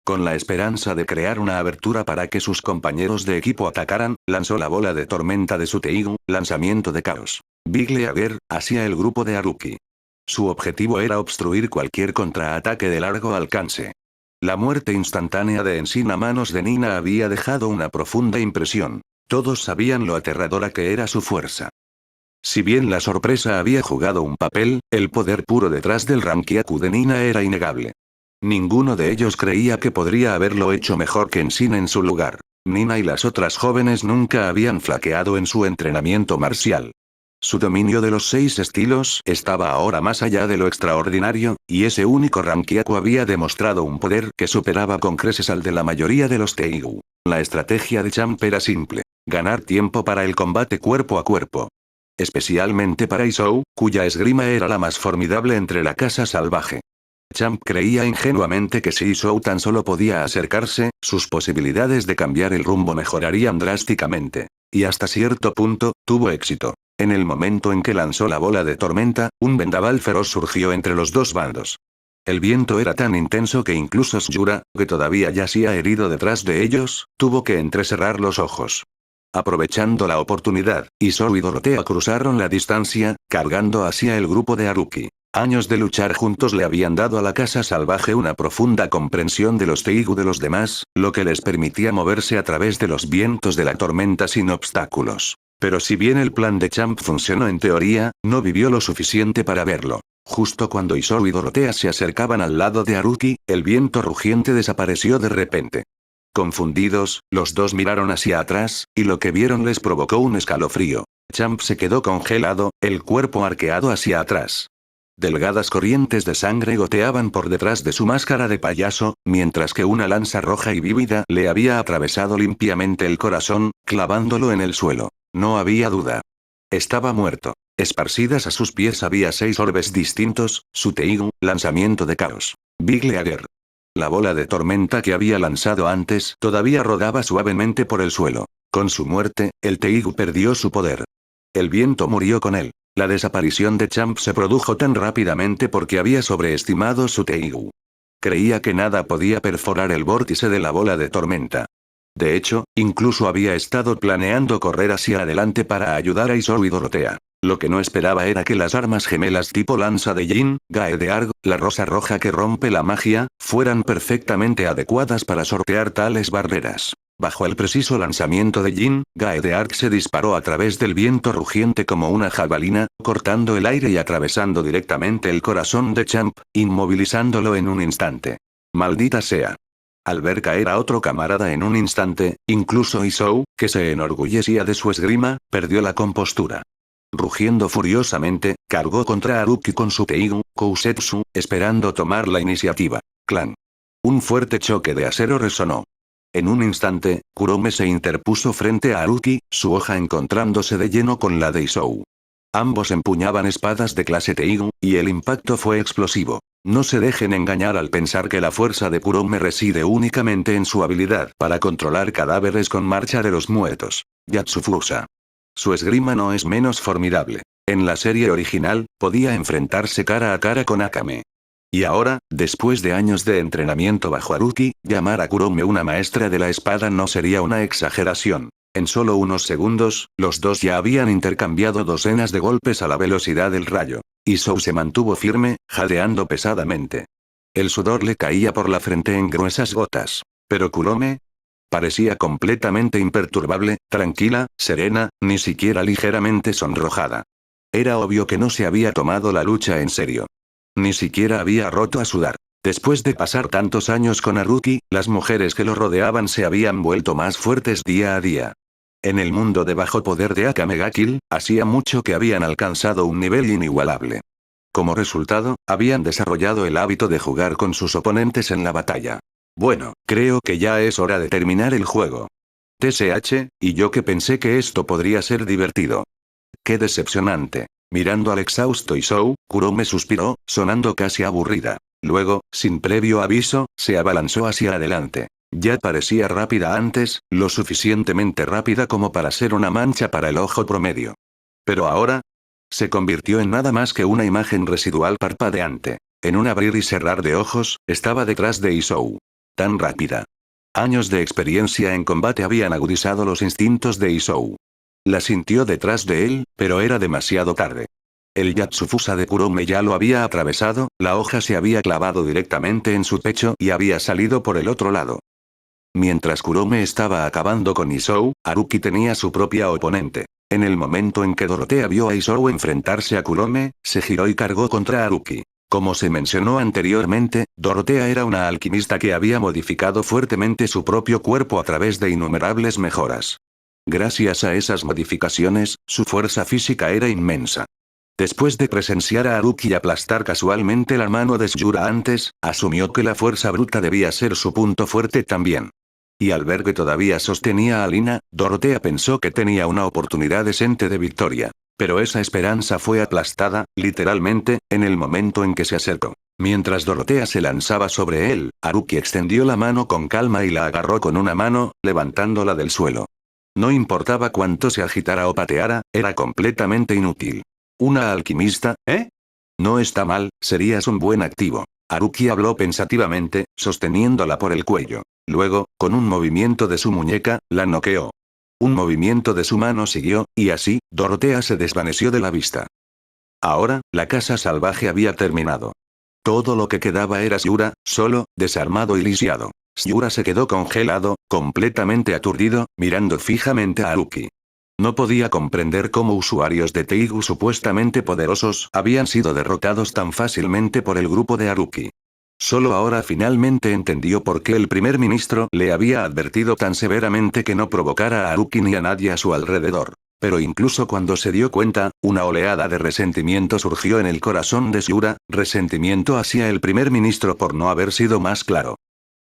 Con la esperanza de crear una abertura para que sus compañeros de equipo atacaran, lanzó la bola de tormenta de su Teigu, lanzamiento de caos. Big Leaguer, hacia el grupo de Haruki. Su objetivo era obstruir cualquier contraataque de largo alcance. La muerte instantánea de Enshin a manos de Nina había dejado una profunda impresión. Todos sabían lo aterradora que era su fuerza. Si bien la sorpresa había jugado un papel, el poder puro detrás del Rankyaku de Nina era innegable. Ninguno de ellos creía que podría haberlo hecho mejor que Enshin en su lugar. Nina y las otras jóvenes nunca habían flaqueado en su entrenamiento marcial. Su dominio de los 6 estilos estaba ahora más allá de lo extraordinario, y ese único Rankyaku había demostrado un poder que superaba con creces al de la mayoría de los Teigu. La estrategia de Champ era simple: ganar tiempo para el combate cuerpo a cuerpo. Especialmente para Isou, cuya esgrima era la más formidable entre la casa salvaje. Champ creía ingenuamente que si Isou tan solo podía acercarse, sus posibilidades de cambiar el rumbo mejorarían drásticamente. Y hasta cierto punto, tuvo éxito. En el momento en que lanzó la bola de tormenta, un vendaval feroz surgió entre los dos bandos. El viento era tan intenso que incluso Yura, que todavía yacía herido detrás de ellos, tuvo que entrecerrar los ojos. Aprovechando la oportunidad, Isou y Dorotea cruzaron la distancia, cargando hacia el grupo de Haruki. Años de luchar juntos le habían dado a la casa salvaje una profunda comprensión de los Teigu de los demás, lo que les permitía moverse a través de los vientos de la tormenta sin obstáculos. Pero si bien el plan de Champ funcionó en teoría, no vivió lo suficiente para verlo. Justo cuando Isou y Dorotea se acercaban al lado de Haruki, el viento rugiente desapareció de repente. Confundidos, los dos miraron hacia atrás, y lo que vieron les provocó un escalofrío. Champ se quedó congelado, el cuerpo arqueado hacia atrás. Delgadas corrientes de sangre goteaban por detrás de su máscara de payaso, mientras que una lanza roja y vívida le había atravesado limpiamente el corazón, clavándolo en el suelo. No había duda. Estaba muerto. Esparcidas a sus pies había 6 orbes distintos, su Teigu, lanzamiento de caos. Big Leaguer. La bola de tormenta que había lanzado antes todavía rodaba suavemente por el suelo. Con su muerte, el Teigu perdió su poder. El viento murió con él. La desaparición de Champ se produjo tan rápidamente porque había sobreestimado su Teigu. Creía que nada podía perforar el vórtice de la bola de tormenta. De hecho, incluso había estado planeando correr hacia adelante para ayudar a Isou y Dorotea. Lo que no esperaba era que las armas gemelas tipo lanza de Jin, Gae de Arg, la rosa roja que rompe la magia, fueran perfectamente adecuadas para sortear tales barreras. Bajo el preciso lanzamiento de Jin, Gae de Arg se disparó a través del viento rugiente como una jabalina, cortando el aire y atravesando directamente el corazón de Champ, inmovilizándolo en un instante. ¡Maldita sea! Al ver caer a otro camarada en un instante, incluso Isou, que se enorgullecía de su esgrima, perdió la compostura. Rugiendo furiosamente, cargó contra Haruki con su Teigu, Kousetsu, esperando tomar la iniciativa. ¡Clan! Un fuerte choque de acero resonó. En un instante, Kurome se interpuso frente a Haruki, su hoja encontrándose de lleno con la de Isou. Ambos empuñaban espadas de clase Teigu, y el impacto fue explosivo. No se dejen engañar al pensar que la fuerza de Kurome reside únicamente en su habilidad para controlar cadáveres con marcha de los muertos. Yatsufusa. Su esgrima no es menos formidable. En la serie original, podía enfrentarse cara a cara con Akame. Y ahora, después de años de entrenamiento bajo Haruki, llamar a Kurome una maestra de la espada no sería una exageración. En solo unos segundos, los dos ya habían intercambiado docenas de golpes a la velocidad del rayo. Isou se mantuvo firme, jadeando pesadamente. El sudor le caía por la frente en gruesas gotas. Pero Kurome parecía completamente imperturbable, tranquila, serena, ni siquiera ligeramente sonrojada. Era obvio que no se había tomado la lucha en serio. Ni siquiera había roto a sudar. Después de pasar tantos años con Haruki, las mujeres que lo rodeaban se habían vuelto más fuertes día a día. En el mundo de bajo poder de Akame ga Kill, hacía mucho que habían alcanzado un nivel inigualable. Como resultado, habían desarrollado el hábito de jugar con sus oponentes en la batalla. Bueno, creo que ya es hora de terminar el juego. TSH, y yo que pensé que esto podría ser divertido. Qué decepcionante. Mirando al exhausto Isou, Kurome suspiró, sonando casi aburrida. Luego, sin previo aviso, se abalanzó hacia adelante. Ya parecía rápida antes, lo suficientemente rápida como para ser una mancha para el ojo promedio. Pero ahora, se convirtió en nada más que una imagen residual parpadeante. En un abrir y cerrar de ojos, estaba detrás de Isou. Tan rápida. Años de experiencia en combate habían agudizado los instintos de Isou. La sintió detrás de él, pero era demasiado tarde. El Yatsufusa de Kurome ya lo había atravesado, la hoja se había clavado directamente en su pecho y había salido por el otro lado. Mientras Kurome estaba acabando con Isou, Haruki tenía su propia oponente. En el momento en que Dorotea vio a Isou enfrentarse a Kurome, se giró y cargó contra Haruki. Como se mencionó anteriormente, Dorotea era una alquimista que había modificado fuertemente su propio cuerpo a través de innumerables mejoras. Gracias a esas modificaciones, su fuerza física era inmensa. Después de presenciar a Haruki aplastar casualmente la mano de Shura antes, asumió que la fuerza bruta debía ser su punto fuerte también. Y al ver que todavía sostenía a Lina, Dorotea pensó que tenía una oportunidad decente de victoria. Pero esa esperanza fue aplastada, literalmente, en el momento en que se acercó. Mientras Dorotea se lanzaba sobre él, Haruki extendió la mano con calma y la agarró con una mano, levantándola del suelo. No importaba cuánto se agitara o pateara, era completamente inútil. ¿Una alquimista, eh? No está mal, serías un buen activo. Haruki habló pensativamente, sosteniéndola por el cuello. Luego, con un movimiento de su muñeca, la noqueó. Un movimiento de su mano siguió, y así, Dorotea se desvaneció de la vista. Ahora, la caza salvaje había terminado. Todo lo que quedaba era Shura, solo, desarmado y lisiado. Shura se quedó congelado, completamente aturdido, mirando fijamente a Haruki. No podía comprender cómo usuarios de Teigu supuestamente poderosos habían sido derrotados tan fácilmente por el grupo de Haruki. Solo ahora finalmente entendió por qué el primer ministro le había advertido tan severamente que no provocara a Haruki ni a nadie a su alrededor. Pero incluso cuando se dio cuenta, una oleada de resentimiento surgió en el corazón de Shura, resentimiento hacia el primer ministro por no haber sido más claro.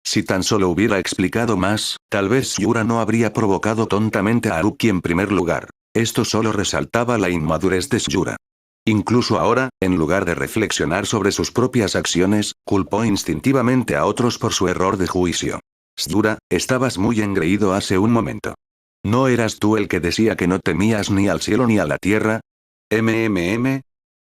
Si tan solo hubiera explicado más, tal vez Shura no habría provocado tontamente a Haruki en primer lugar. Esto solo resaltaba la inmadurez de Shura. Incluso ahora, en lugar de reflexionar sobre sus propias acciones, culpó instintivamente a otros por su error de juicio. Shura, estabas muy engreído hace un momento. ¿No eras tú el que decía que no temías ni al cielo ni a la tierra?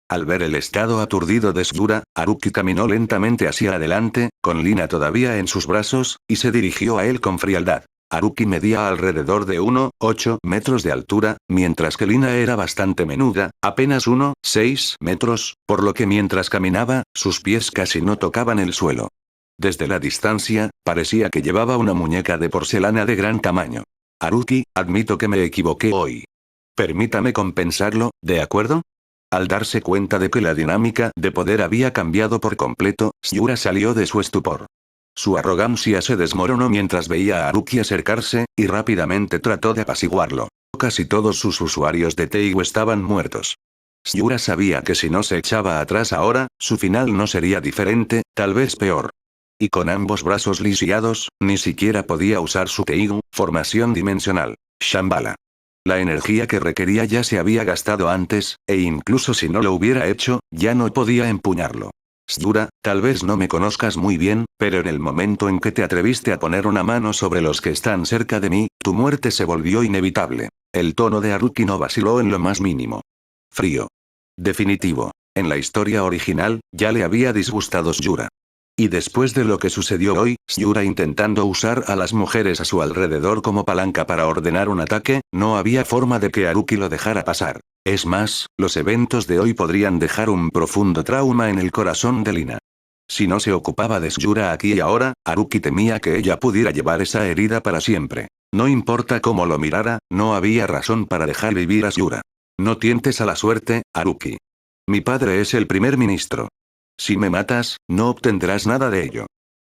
Al ver el estado aturdido de Shura, Haruki caminó lentamente hacia adelante, con Lina todavía en sus brazos, y se dirigió a él con frialdad. Haruki medía alrededor de 1,8 metros de altura, mientras que Lina era bastante menuda, apenas 1,6 metros, por lo que mientras caminaba, sus pies casi no tocaban el suelo. Desde la distancia, parecía que llevaba una muñeca de porcelana de gran tamaño. Haruki, admito que me equivoqué hoy. Permítame compensarlo, ¿de acuerdo? Al darse cuenta de que la dinámica de poder había cambiado por completo, Shura salió de su estupor. Su arrogancia se desmoronó mientras veía a Haruki acercarse, y rápidamente trató de apaciguarlo. Casi todos sus usuarios de Teigu estaban muertos. Shura sabía que si no se echaba atrás ahora, su final no sería diferente, tal vez peor. Y con ambos brazos lisiados, ni siquiera podía usar su Teigu, formación dimensional. Shambhala. La energía que requería ya se había gastado antes, e incluso si no lo hubiera hecho, ya no podía empuñarlo. Shura, tal vez no me conozcas muy bien, pero en el momento en que te atreviste a poner una mano sobre los que están cerca de mí, tu muerte se volvió inevitable. El tono de Haruki no vaciló en lo más mínimo. Frío. Definitivo. En la historia original, ya le había disgustado Shura. Y después de lo que sucedió hoy, Shura intentando usar a las mujeres a su alrededor como palanca para ordenar un ataque, no había forma de que Haruki lo dejara pasar. Es más, los eventos de hoy podrían dejar un profundo trauma en el corazón de Lina. Si no se ocupaba de Shura aquí y ahora, Haruki temía que ella pudiera llevar esa herida para siempre. No importa cómo lo mirara, no había razón para dejar vivir a Shura. No tientes a la suerte, Haruki. Mi padre es el primer ministro. Si me matas, no obtendrás nada de ello.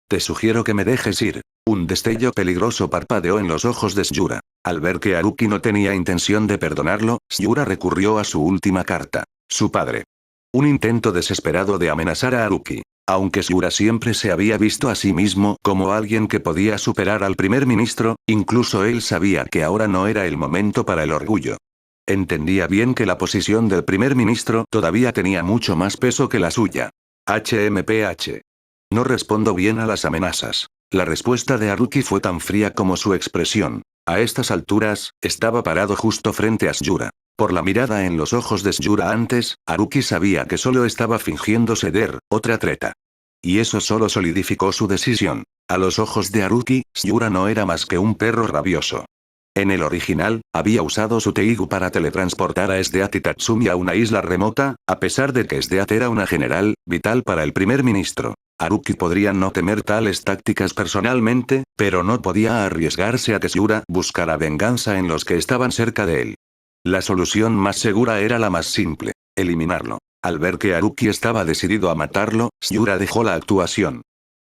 Te sugiero que me dejes ir. Un destello peligroso parpadeó en los ojos de Shura. Al ver que Haruki no tenía intención de perdonarlo, Shura recurrió a su última carta. Su padre. Un intento desesperado de amenazar a Haruki. Aunque Shura siempre se había visto a sí mismo como alguien que podía superar al primer ministro, incluso él sabía que ahora no era el momento para el orgullo. Entendía bien que la posición del primer ministro todavía tenía mucho más peso que la suya. HMPH. No respondo bien a las amenazas. La respuesta de Haruki fue tan fría como su expresión. A estas alturas, estaba parado justo frente a Shura. Por la mirada en los ojos de Shura antes, Haruki sabía que solo estaba fingiendo ceder, otra treta. Y eso solo solidificó su decisión. A los ojos de Haruki, Shura no era más que un perro rabioso. En el original, había usado su Teigu para teletransportar a Esdeath y Tatsumi a una isla remota, a pesar de que Esdeath era una general, vital para el primer ministro. Haruki podría no temer tales tácticas personalmente, pero no podía arriesgarse a que Shura buscara venganza en los que estaban cerca de él. La solución más segura era la más simple: eliminarlo. Al ver que Haruki estaba decidido a matarlo, Shura dejó la actuación.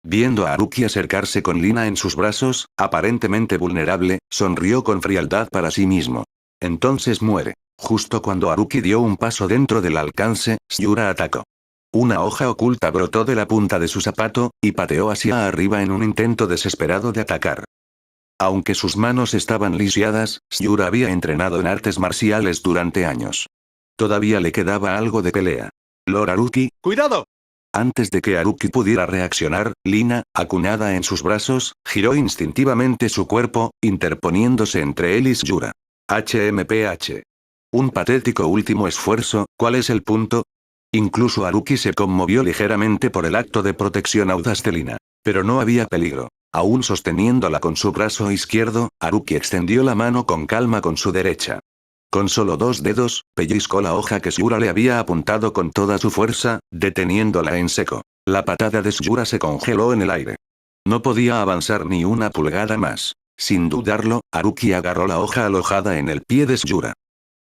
Viendo a Haruki acercarse con Lina en sus brazos, aparentemente vulnerable, sonrió con frialdad para sí mismo. Entonces muere. Justo cuando Haruki dio un paso dentro del alcance, Shura atacó. Una hoja oculta brotó de la punta de su zapato, y pateó hacia arriba en un intento desesperado de atacar. Aunque sus manos estaban lisiadas, Shura había entrenado en artes marciales durante años. Todavía le quedaba algo de pelea. Lord Haruki, ¡cuidado! Antes de que Haruki pudiera reaccionar, Lina, acunada en sus brazos, giró instintivamente su cuerpo, interponiéndose entre él y Shura. HMPH. Un patético último esfuerzo, ¿cuál es el punto? Incluso Haruki se conmovió ligeramente por el acto de protección audaz de Lina. Pero no había peligro. Aún sosteniéndola con su brazo izquierdo, Haruki extendió la mano con calma con su derecha. Con solo 2 dedos, pellizcó la hoja que Sugura le había apuntado con toda su fuerza, deteniéndola en seco. La patada de Sugura se congeló en el aire. No podía avanzar ni una pulgada más. Sin dudarlo, Haruki agarró la hoja alojada en el pie de Sugura.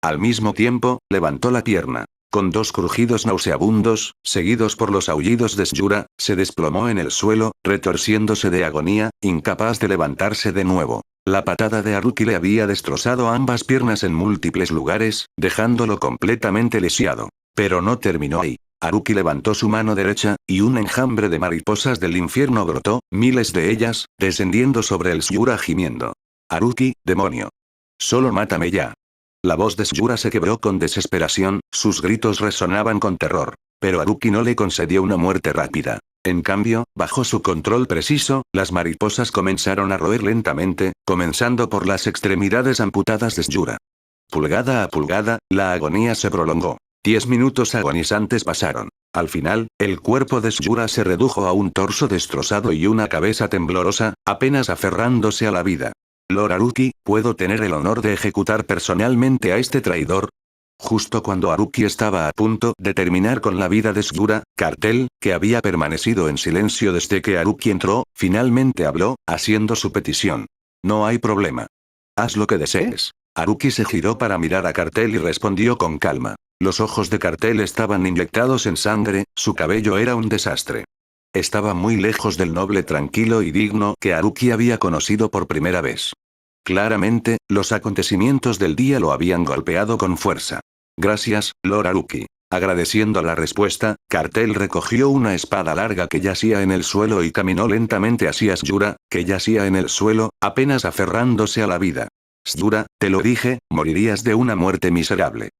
Al mismo tiempo, levantó la pierna. Con 2 crujidos nauseabundos, seguidos por los aullidos de Sugura, se desplomó en el suelo, retorciéndose de agonía, incapaz de levantarse de nuevo. La patada de Haruki le había destrozado ambas piernas en múltiples lugares, dejándolo completamente lisiado. Pero no terminó ahí. Haruki levantó su mano derecha, y un enjambre de mariposas del infierno brotó, miles de ellas, descendiendo sobre el Sugura gimiendo. Haruki, demonio. Solo mátame ya. La voz de Sugura se quebró con desesperación, sus gritos resonaban con terror. Pero Haruki no le concedió una muerte rápida. En cambio, bajo su control preciso, las mariposas comenzaron a roer lentamente, comenzando por las extremidades amputadas de Sugura. Pulgada a pulgada, la agonía se prolongó. 10 minutos agonizantes pasaron. Al final, el cuerpo de Sugura se redujo a un torso destrozado y una cabeza temblorosa, apenas aferrándose a la vida. Lord Haruki, ¿puedo tener el honor de ejecutar personalmente a este traidor? Justo cuando Haruki estaba a punto de terminar con la vida de Sugura, Cartel, que había permanecido en silencio desde que Haruki entró, finalmente habló, haciendo su petición. No hay problema. Haz lo que desees. Haruki se giró para mirar a Cartel y respondió con calma. Los ojos de Cartel estaban inyectados en sangre, su cabello era un desastre. Estaba muy lejos del noble tranquilo y digno que Haruki había conocido por primera vez. Claramente, los acontecimientos del día lo habían golpeado con fuerza. Gracias, Lord Haruki. Agradeciendo la respuesta, Cartel recogió una espada larga que yacía en el suelo y caminó lentamente hacia Sugura, que yacía en el suelo, apenas aferrándose a la vida. Sugura, te lo dije, morirías de una muerte miserable.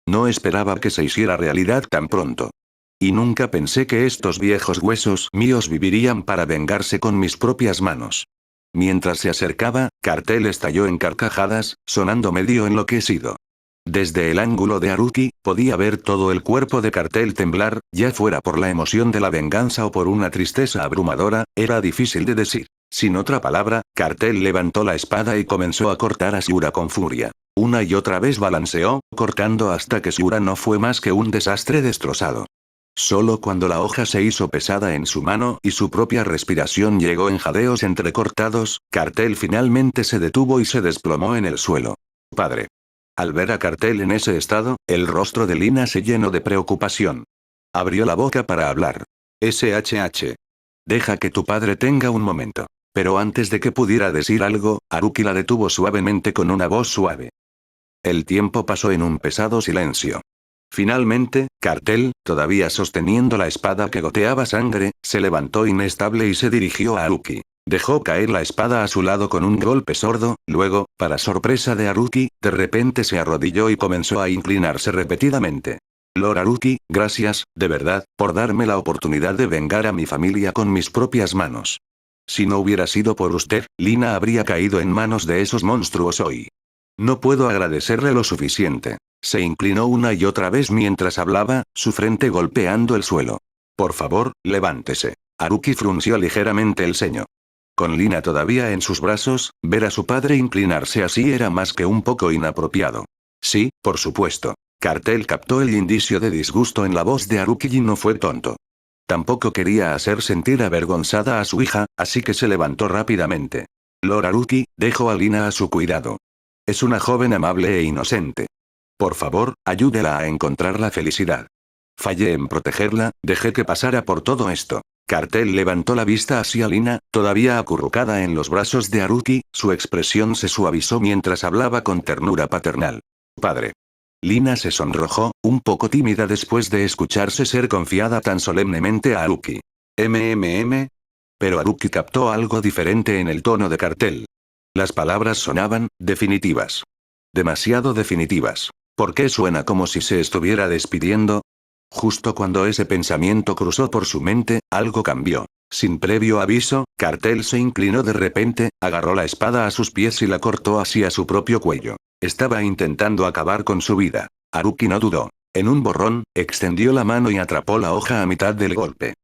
No esperaba que se hiciera realidad tan pronto. Y nunca pensé que estos viejos huesos míos vivirían para vengarse con mis propias manos. Mientras se acercaba, Cartel estalló en carcajadas, sonando medio enloquecido. Desde el ángulo de Haruki, podía ver todo el cuerpo de Cartel temblar, ya fuera por la emoción de la venganza o por una tristeza abrumadora, era difícil de decir. Sin otra palabra, Cartel levantó la espada y comenzó a cortar a Sugura con furia. Una y otra vez balanceó, cortando hasta que Sugura no fue más que un desastre destrozado. Solo cuando la hoja se hizo pesada en su mano y su propia respiración llegó en jadeos entrecortados, Cartel finalmente se detuvo y se desplomó en el suelo. Padre. Al ver a Cartel en ese estado, el rostro de Lina se llenó de preocupación. Abrió la boca para hablar. SHH. Deja que tu padre tenga un momento. Pero antes de que pudiera decir algo, Haruki la detuvo suavemente con una voz suave. El tiempo pasó en un pesado silencio. Finalmente, Cartel, todavía sosteniendo la espada que goteaba sangre, se levantó inestable y se dirigió a Haruki. Dejó caer la espada a su lado con un golpe sordo, luego, para sorpresa de Haruki, de repente se arrodilló y comenzó a inclinarse repetidamente. Lord Haruki, gracias, de verdad, por darme la oportunidad de vengar a mi familia con mis propias manos. Si no hubiera sido por usted, Lina habría caído en manos de esos monstruos hoy. No puedo agradecerle lo suficiente. Se inclinó una y otra vez mientras hablaba, su frente golpeando el suelo. Por favor, levántese. Haruki frunció ligeramente el ceño. Con Lina todavía en sus brazos, ver a su padre inclinarse así era más que un poco inapropiado. Sí, por supuesto. Cartel captó el indicio de disgusto en la voz de Haruki y no fue tonto. Tampoco quería hacer sentir avergonzada a su hija, así que se levantó rápidamente. Lord Haruki, dejo a Lina a su cuidado. Es una joven amable e inocente. Por favor, ayúdela a encontrar la felicidad. Fallé en protegerla, dejé que pasara por todo esto. Cartel levantó la vista hacia Lina, todavía acurrucada en los brazos de Haruki, su expresión se suavizó mientras hablaba con ternura paternal. Padre. Lina se sonrojó, un poco tímida después de escucharse ser confiada tan solemnemente a Haruki. Pero Haruki captó algo diferente en el tono de Cartel. Las palabras sonaban, definitivas. Demasiado definitivas. ¿Por qué suena como si se estuviera despidiendo? Justo cuando ese pensamiento cruzó por su mente, algo cambió. Sin previo aviso, Cartel se inclinó de repente, agarró la espada a sus pies y la cortó hacia su propio cuello. Estaba intentando acabar con su vida. Haruki no dudó. En un borrón, extendió la mano y atrapó la hoja a mitad del golpe.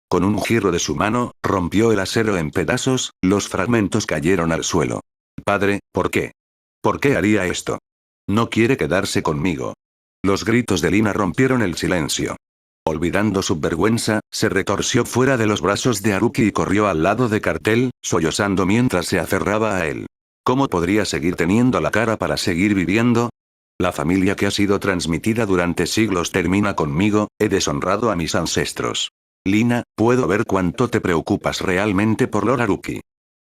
Con un giro de su mano, rompió el acero en pedazos, los fragmentos cayeron al suelo. Padre, ¿por qué? ¿Por qué haría esto? No quiere quedarse conmigo. Los gritos de Lina rompieron el silencio. Olvidando su vergüenza, se retorció fuera de los brazos de Haruki y corrió al lado de Cartel, sollozando mientras se aferraba a él. ¿Cómo podría seguir teniendo la cara para seguir viviendo? La familia que ha sido transmitida durante siglos termina conmigo, he deshonrado a mis ancestros. Lina, puedo ver cuánto te preocupas realmente por Lord Haruki.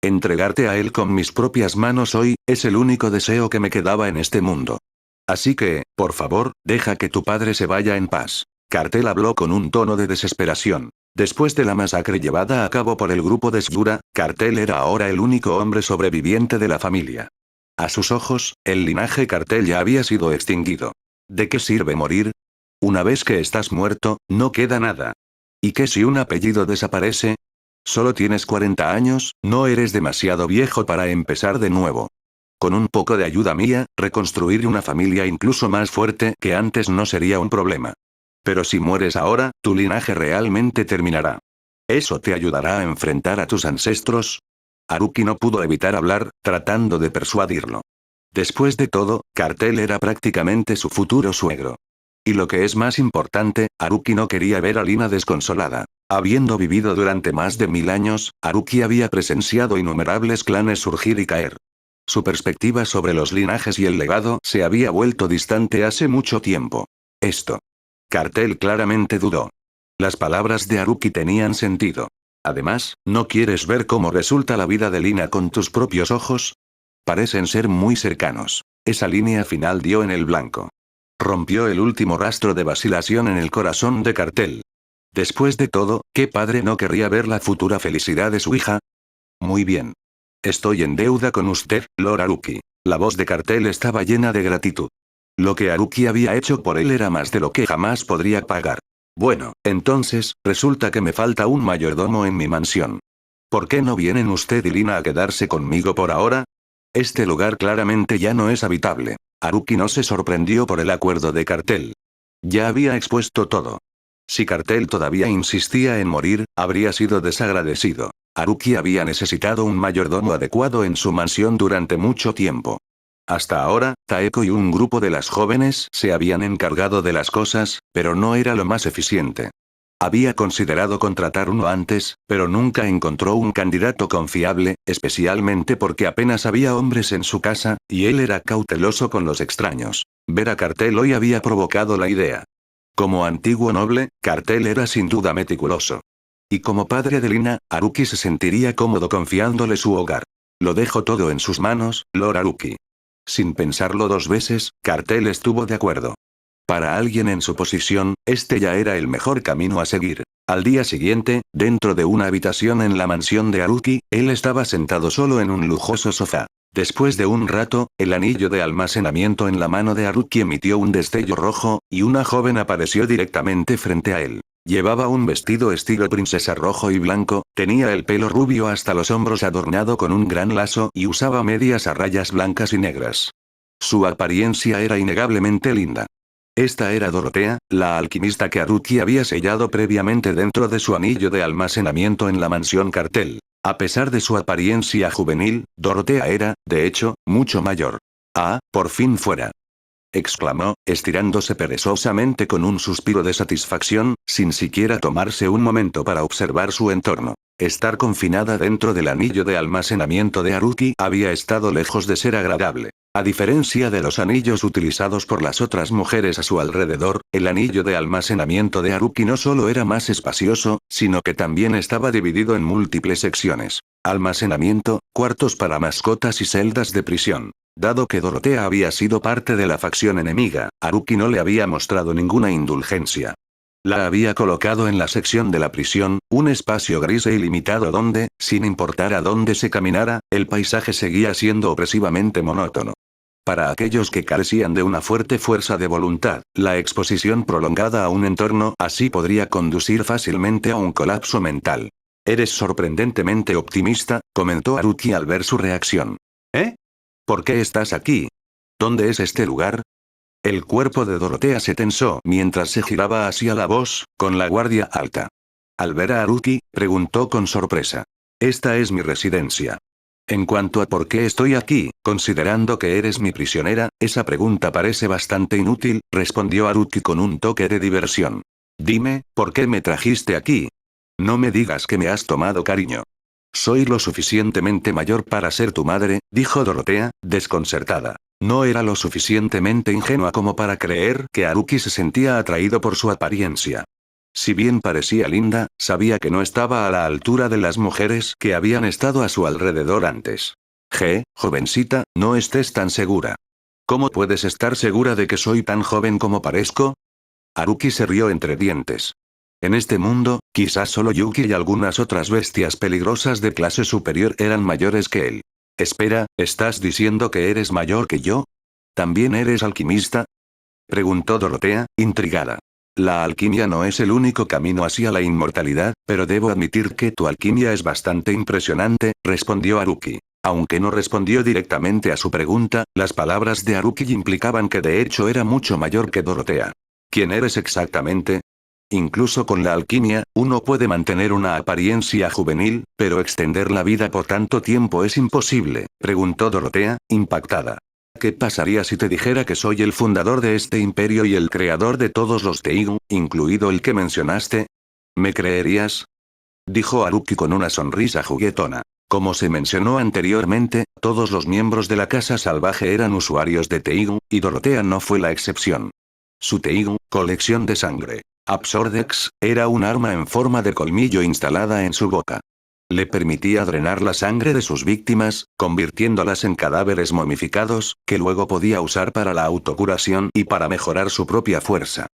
Entregarte a él con mis propias manos hoy, es el único deseo que me quedaba en este mundo. Así que, por favor, deja que tu padre se vaya en paz. Cartel habló con un tono de desesperación. Después de la masacre llevada a cabo por el grupo de Sugura, Cartel era ahora el único hombre sobreviviente de la familia. A sus ojos, el linaje Cartel ya había sido extinguido. ¿De qué sirve morir? Una vez que estás muerto, no queda nada. ¿Y qué si un apellido desaparece? Solo tienes 40 años, no eres demasiado viejo para empezar de nuevo. Con un poco de ayuda mía, reconstruir una familia incluso más fuerte que antes no sería un problema. Pero si mueres ahora, tu linaje realmente terminará. ¿Eso te ayudará a enfrentar a tus ancestros? Haruki no pudo evitar hablar, tratando de persuadirlo. Después de todo, Cartel era prácticamente su futuro suegro. Y lo que es más importante, Haruki no quería ver a Lina desconsolada. Habiendo vivido durante más de 1000 años, Haruki había presenciado innumerables clanes surgir y caer. Su perspectiva sobre los linajes y el legado se había vuelto distante hace mucho tiempo. Esto. Cartel claramente dudó. Las palabras de Haruki tenían sentido. Además, ¿no quieres ver cómo resulta la vida de Lina con tus propios ojos? Parecen ser muy cercanos. Esa línea final dio en el blanco. Rompió el último rastro de vacilación en el corazón de Cartel. Después de todo, ¿qué padre no querría ver la futura felicidad de su hija? Muy bien. Estoy en deuda con usted, Lord Haruki. La voz de Cartel estaba llena de gratitud. Lo que Haruki había hecho por él era más de lo que jamás podría pagar. Bueno, entonces, resulta que me falta un mayordomo en mi mansión. ¿Por qué no vienen usted y Lina a quedarse conmigo por ahora? Este lugar claramente ya no es habitable. Haruki no se sorprendió por el acuerdo de Cartel. Ya había expuesto todo. Si Cartel todavía insistía en morir, habría sido desagradecido. Haruki había necesitado un mayordomo adecuado en su mansión durante mucho tiempo. Hasta ahora, Taeko y un grupo de las jóvenes se habían encargado de las cosas, pero no era lo más eficiente. Había considerado contratar uno antes, pero nunca encontró un candidato confiable, especialmente porque apenas había hombres en su casa, y él era cauteloso con los extraños. Ver a Cartel hoy había provocado la idea. Como antiguo noble, Cartel era sin duda meticuloso. Y como padre de Lina, Haruki se sentiría cómodo confiándole su hogar. Lo dejo todo en sus manos, Lord Haruki. Sin pensarlo 2 veces, Cartel estuvo de acuerdo. Para alguien en su posición, este ya era el mejor camino a seguir. Al día siguiente, dentro de una habitación en la mansión de Haruki, él estaba sentado solo en un lujoso sofá. Después de un rato, el anillo de almacenamiento en la mano de Haruki emitió un destello rojo, y una joven apareció directamente frente a él. Llevaba un vestido estilo princesa rojo y blanco, tenía el pelo rubio hasta los hombros adornado con un gran lazo y usaba medias a rayas blancas y negras. Su apariencia era innegablemente linda. Esta era Dorotea, la alquimista que Haruki había sellado previamente dentro de su anillo de almacenamiento en la mansión Cartel. A pesar de su apariencia juvenil, Dorotea era, de hecho, mucho mayor. «Ah, por fin fuera», exclamó, estirándose perezosamente con un suspiro de satisfacción, sin siquiera tomarse un momento para observar su entorno. Estar confinada dentro del anillo de almacenamiento de Haruki había estado lejos de ser agradable. A diferencia de los anillos utilizados por las otras mujeres a su alrededor, el anillo de almacenamiento de Haruki no solo era más espacioso, sino que también estaba dividido en múltiples secciones. Almacenamiento, cuartos para mascotas y celdas de prisión. Dado que Dorotea había sido parte de la facción enemiga, Haruki no le había mostrado ninguna indulgencia. La había colocado en la sección de la prisión, un espacio gris e ilimitado donde, sin importar a dónde se caminara, el paisaje seguía siendo opresivamente monótono. Para aquellos que carecían de una fuerte fuerza de voluntad, la exposición prolongada a un entorno así podría conducir fácilmente a un colapso mental. «Eres sorprendentemente optimista», comentó Haruki al ver su reacción. «¿Eh? ¿Por qué estás aquí? ¿Dónde es este lugar?» El cuerpo de Dorotea se tensó mientras se giraba hacia la voz, con la guardia alta. Al ver a Haruki, preguntó con sorpresa. Esta es mi residencia. En cuanto a por qué estoy aquí, considerando que eres mi prisionera, esa pregunta parece bastante inútil, respondió Haruki con un toque de diversión. Dime, ¿por qué me trajiste aquí? No me digas que me has tomado cariño. Soy lo suficientemente mayor para ser tu madre, dijo Dorotea, desconcertada. No era lo suficientemente ingenua como para creer que Haruki se sentía atraído por su apariencia. Si bien parecía linda, sabía que no estaba a la altura de las mujeres que habían estado a su alrededor antes. Jovencita, no estés tan segura. ¿Cómo puedes estar segura de que soy tan joven como parezco? Haruki se rió entre dientes. En este mundo, quizás solo Yuki y algunas otras bestias peligrosas de clase superior eran mayores que él. Espera, ¿estás diciendo que eres mayor que yo? ¿También eres alquimista? Preguntó Dorotea, intrigada. La alquimia no es el único camino hacia la inmortalidad, pero debo admitir que tu alquimia es bastante impresionante, respondió Haruki. Aunque no respondió directamente a su pregunta, las palabras de Haruki implicaban que de hecho era mucho mayor que Dorotea. ¿Quién eres exactamente? Incluso con la alquimia, uno puede mantener una apariencia juvenil, pero extender la vida por tanto tiempo es imposible, preguntó Dorotea, impactada. ¿Qué pasaría si te dijera que soy el fundador de este imperio y el creador de todos los Teigu, incluido el que mencionaste? ¿Me creerías? Dijo Haruki con una sonrisa juguetona. Como se mencionó anteriormente, todos los miembros de la Casa Salvaje eran usuarios de Teigu, y Dorotea no fue la excepción. Su Teigu, colección de sangre, Absordex, era un arma en forma de colmillo instalada en su boca. Le permitía drenar la sangre de sus víctimas, convirtiéndolas en cadáveres momificados, que luego podía usar para la autocuración y para mejorar su propia fuerza.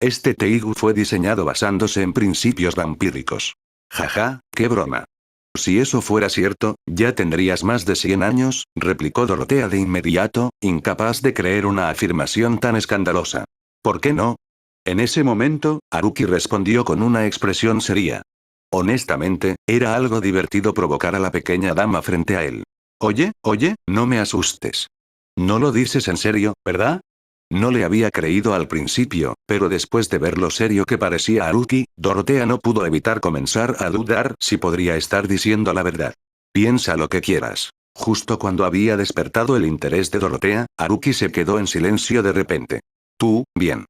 Este Teigu fue diseñado basándose en principios vampíricos. Jaja, qué broma. Si eso fuera cierto, ya tendrías más de 100 años, replicó Dorotea de inmediato, incapaz de creer una afirmación tan escandalosa. ¿Por qué no? En ese momento, Haruki respondió con una expresión seria. Honestamente, era algo divertido provocar a la pequeña dama frente a él. Oye, no me asustes. No lo dices en serio, ¿verdad? No le había creído al principio, pero después de ver lo serio que parecía Haruki, Dorotea no pudo evitar comenzar a dudar si podría estar diciendo la verdad. Piensa lo que quieras. Justo cuando había despertado el interés de Dorotea, Haruki se quedó en silencio de repente. Tú, bien.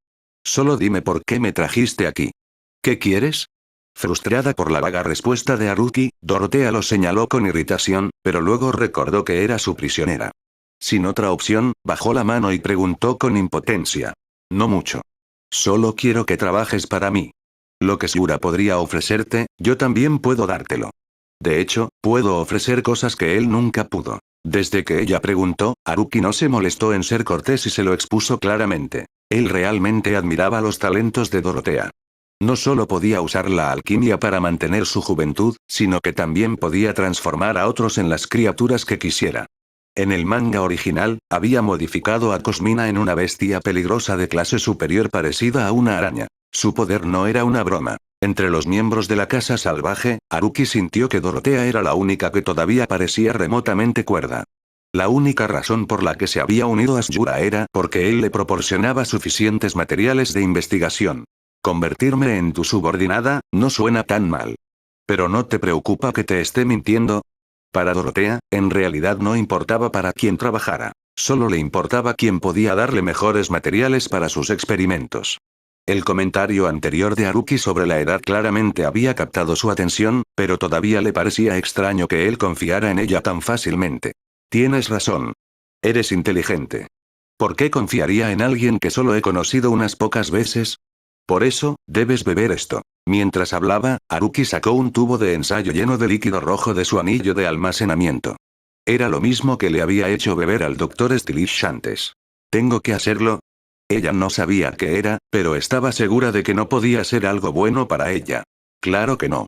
Solo dime por qué me trajiste aquí. ¿Qué quieres? Frustrada por la vaga respuesta de Haruki, Dorotea lo señaló con irritación, pero luego recordó que era su prisionera. Sin otra opción, bajó la mano y preguntó con impotencia. No mucho. Solo quiero que trabajes para mí. Lo que Shura podría ofrecerte, yo también puedo dártelo. De hecho, puedo ofrecer cosas que él nunca pudo. Desde que ella preguntó, Haruki no se molestó en ser cortés y se lo expuso claramente. Él realmente admiraba los talentos de Dorotea. No solo podía usar la alquimia para mantener su juventud, sino que también podía transformar a otros en las criaturas que quisiera. En el manga original, había modificado a Cosmina en una bestia peligrosa de clase superior parecida a una araña. Su poder no era una broma. Entre los miembros de la Casa Salvaje, Haruki sintió que Dorotea era la única que todavía parecía remotamente cuerda. La única razón por la que se había unido a Shura era porque él le proporcionaba suficientes materiales de investigación. Convertirme en tu subordinada, no suena tan mal. ¿Pero no te preocupa que te esté mintiendo? Para Dorotea, en realidad no importaba para quién trabajara. Solo le importaba quién podía darle mejores materiales para sus experimentos. El comentario anterior de Haruki sobre la edad claramente había captado su atención, pero todavía le parecía extraño que él confiara en ella tan fácilmente. Tienes razón. Eres inteligente. ¿Por qué confiaría en alguien que solo he conocido unas pocas veces? Por eso, debes beber esto. Mientras hablaba, Haruki sacó un tubo de ensayo lleno de líquido rojo de su anillo de almacenamiento. Era lo mismo que le había hecho beber al Dr. Stilish antes. ¿Tengo que hacerlo? Ella no sabía qué era, pero estaba segura de que no podía ser algo bueno para ella. Claro que no.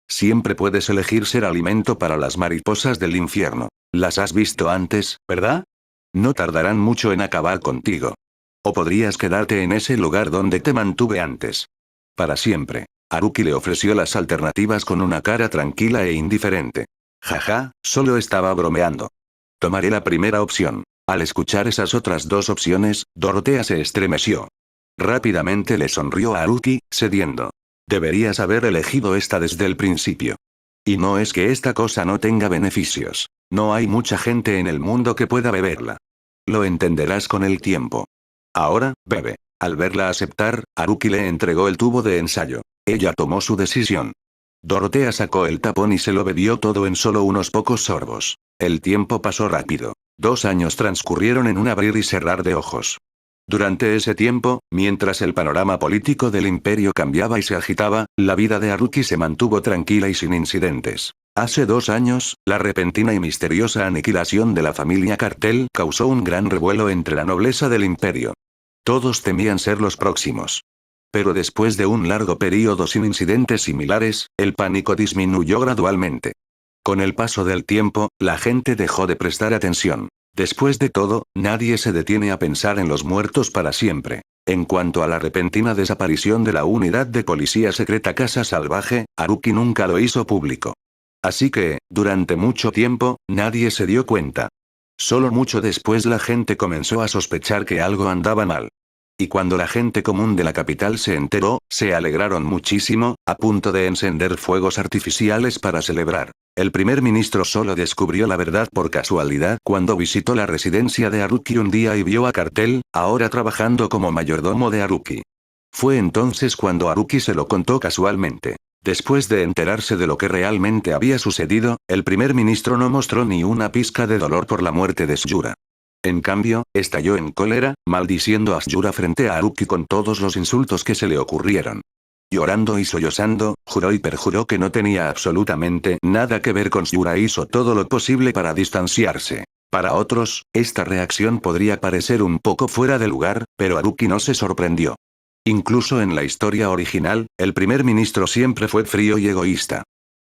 Siempre puedes elegir ser alimento para las mariposas del infierno. Las has visto antes, ¿verdad? No tardarán mucho en acabar contigo. O podrías quedarte en ese lugar donde te mantuve antes. Para siempre. Haruki le ofreció las alternativas con una cara tranquila e indiferente. Jaja, solo estaba bromeando. Tomaré la primera opción. Al escuchar esas otras dos opciones, Dorotea se estremeció. Rápidamente le sonrió a Haruki, cediendo. Deberías haber elegido esta desde el principio. Y no es que esta cosa no tenga beneficios. No hay mucha gente en el mundo que pueda beberla. Lo entenderás con el tiempo. Ahora, bebe. Al verla aceptar, Haruki le entregó el tubo de ensayo. Ella tomó su decisión. Dorotea sacó el tapón y se lo bebió todo en solo unos pocos sorbos. El tiempo pasó rápido. 2 años transcurrieron en un abrir y cerrar de ojos. Durante ese tiempo, mientras el panorama político del imperio cambiaba y se agitaba, la vida de Haruki se mantuvo tranquila y sin incidentes. Hace 2 años, la repentina y misteriosa aniquilación de la familia Cartel causó un gran revuelo entre la nobleza del imperio. Todos temían ser los próximos. Pero después de un largo período sin incidentes similares, el pánico disminuyó gradualmente. Con el paso del tiempo, la gente dejó de prestar atención. Después de todo, nadie se detiene a pensar en los muertos para siempre. En cuanto a la repentina desaparición de la unidad de policía secreta Casa Salvaje, Haruki nunca lo hizo público. Así que, durante mucho tiempo, nadie se dio cuenta. Solo mucho después la gente comenzó a sospechar que algo andaba mal. Y cuando la gente común de la capital se enteró, se alegraron muchísimo, a punto de encender fuegos artificiales para celebrar. El primer ministro solo descubrió la verdad por casualidad cuando visitó la residencia de Haruki un día y vio a Cartel, ahora trabajando como mayordomo de Haruki. Fue entonces cuando Haruki se lo contó casualmente. Después de enterarse de lo que realmente había sucedido, el primer ministro no mostró ni una pizca de dolor por la muerte de Suyura. En cambio, estalló en cólera, maldiciendo a Suyura frente a Haruki con todos los insultos que se le ocurrieron. Llorando y sollozando, juró y perjuró que no tenía absolutamente nada que ver con Suyura e hizo todo lo posible para distanciarse. Para otros, esta reacción podría parecer un poco fuera de lugar, pero Haruki no se sorprendió. Incluso en la historia original, el primer ministro siempre fue frío y egoísta.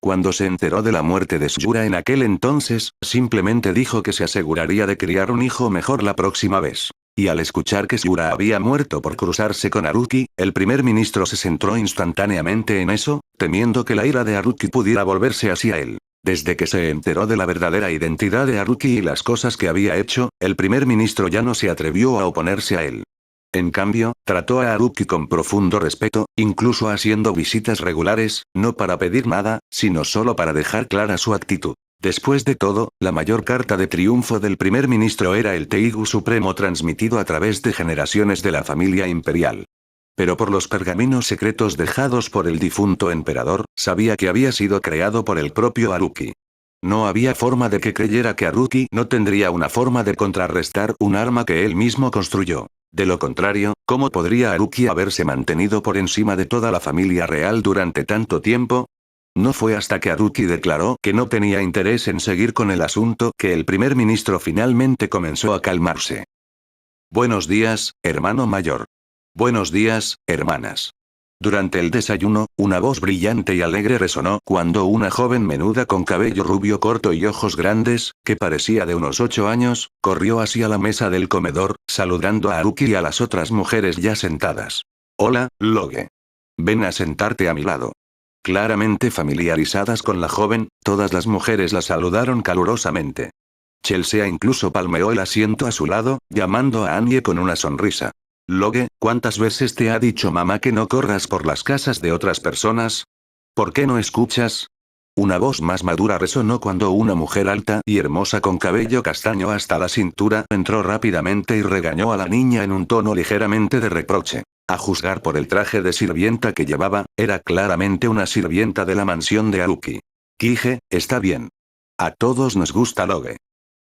Cuando se enteró de la muerte de Suyura en aquel entonces, simplemente dijo que se aseguraría de criar un hijo mejor la próxima vez. Y al escuchar que Suyura había muerto por cruzarse con Haruki, el primer ministro se centró instantáneamente en eso, temiendo que la ira de Haruki pudiera volverse hacia él. Desde que se enteró de la verdadera identidad de Haruki y las cosas que había hecho, el primer ministro ya no se atrevió a oponerse a él. En cambio, trató a Haruki con profundo respeto, incluso haciendo visitas regulares, no para pedir nada, sino solo para dejar clara su actitud. Después de todo, la mayor carta de triunfo del primer ministro era el Teigu Supremo transmitido a través de generaciones de la familia imperial. Pero por los pergaminos secretos dejados por el difunto emperador, sabía que había sido creado por el propio Haruki. No había forma de que creyera que Haruki no tendría una forma de contrarrestar un arma que él mismo construyó. De lo contrario, ¿cómo podría Haruki haberse mantenido por encima de toda la familia real durante tanto tiempo? No fue hasta que Haruki declaró que no tenía interés en seguir con el asunto que el primer ministro finalmente comenzó a calmarse. Buenos días, hermano mayor. Buenos días, hermanas. Durante el desayuno, una voz brillante y alegre resonó cuando una joven menuda con cabello rubio corto y ojos grandes, que parecía de unos 8 años, corrió hacia la mesa del comedor, saludando a Haruki y a las otras mujeres ya sentadas. Hola, Loge. Ven a sentarte a mi lado. Claramente familiarizadas con la joven, todas las mujeres la saludaron calurosamente. Chelsea incluso palmeó el asiento a su lado, llamando a Anye con una sonrisa. Loge, ¿cuántas veces te ha dicho mamá que no corras por las casas de otras personas? ¿Por qué no escuchas? Una voz más madura resonó cuando una mujer alta y hermosa con cabello castaño hasta la cintura entró rápidamente y regañó a la niña en un tono ligeramente de reproche. A juzgar por el traje de sirvienta que llevaba, era claramente una sirvienta de la mansión de Haruki. Kige, está bien. A todos nos gusta Loge.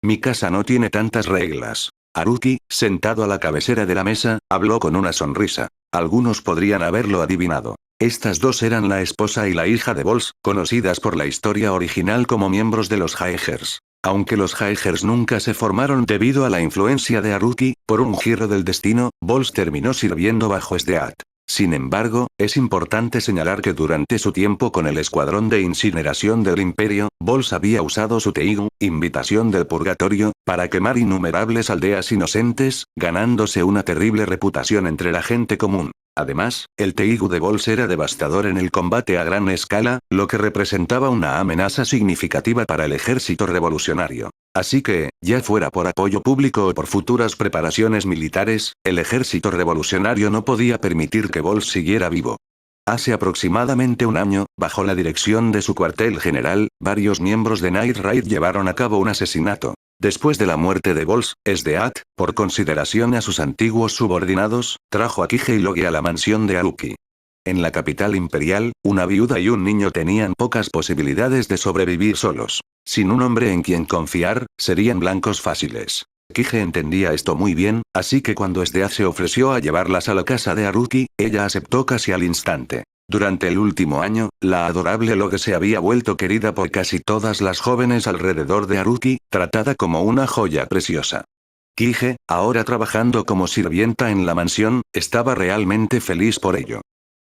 Mi casa no tiene tantas reglas. Haruki, sentado a la cabecera de la mesa, habló con una sonrisa. Algunos podrían haberlo adivinado. Estas dos eran la esposa y la hija de Bols, conocidas por la historia original como miembros de los Jaegers. Aunque los Jaegers nunca se formaron debido a la influencia de Haruki, por un giro del destino, Bols terminó sirviendo bajo Sdeat. Sin embargo, es importante señalar que durante su tiempo con el escuadrón de incineración del Imperio, Bols había usado su Teigu, invitación del purgatorio, para quemar innumerables aldeas inocentes, ganándose una terrible reputación entre la gente común. Además, el Teigu de Bols era devastador en el combate a gran escala, lo que representaba una amenaza significativa para el ejército revolucionario. Así que, ya fuera por apoyo público o por futuras preparaciones militares, el ejército revolucionario no podía permitir que Bols siguiera vivo. Hace aproximadamente un año, bajo la dirección de su cuartel general, varios miembros de Night Raid llevaron a cabo un asesinato. Después de la muerte de Bols, Sdeat, por consideración a sus antiguos subordinados, trajo a Kige y Logue a la mansión de Haruki. En la capital imperial, una viuda y un niño tenían pocas posibilidades de sobrevivir solos. Sin un hombre en quien confiar, serían blancos fáciles. Kige entendía esto muy bien, así que cuando Sdeat se ofreció a llevarlas a la casa de Haruki, ella aceptó casi al instante. Durante el último año, la adorable Logue se había vuelto querida por casi todas las jóvenes alrededor de Haruki, tratada como una joya preciosa. Kige, ahora trabajando como sirvienta en la mansión, estaba realmente feliz por ello.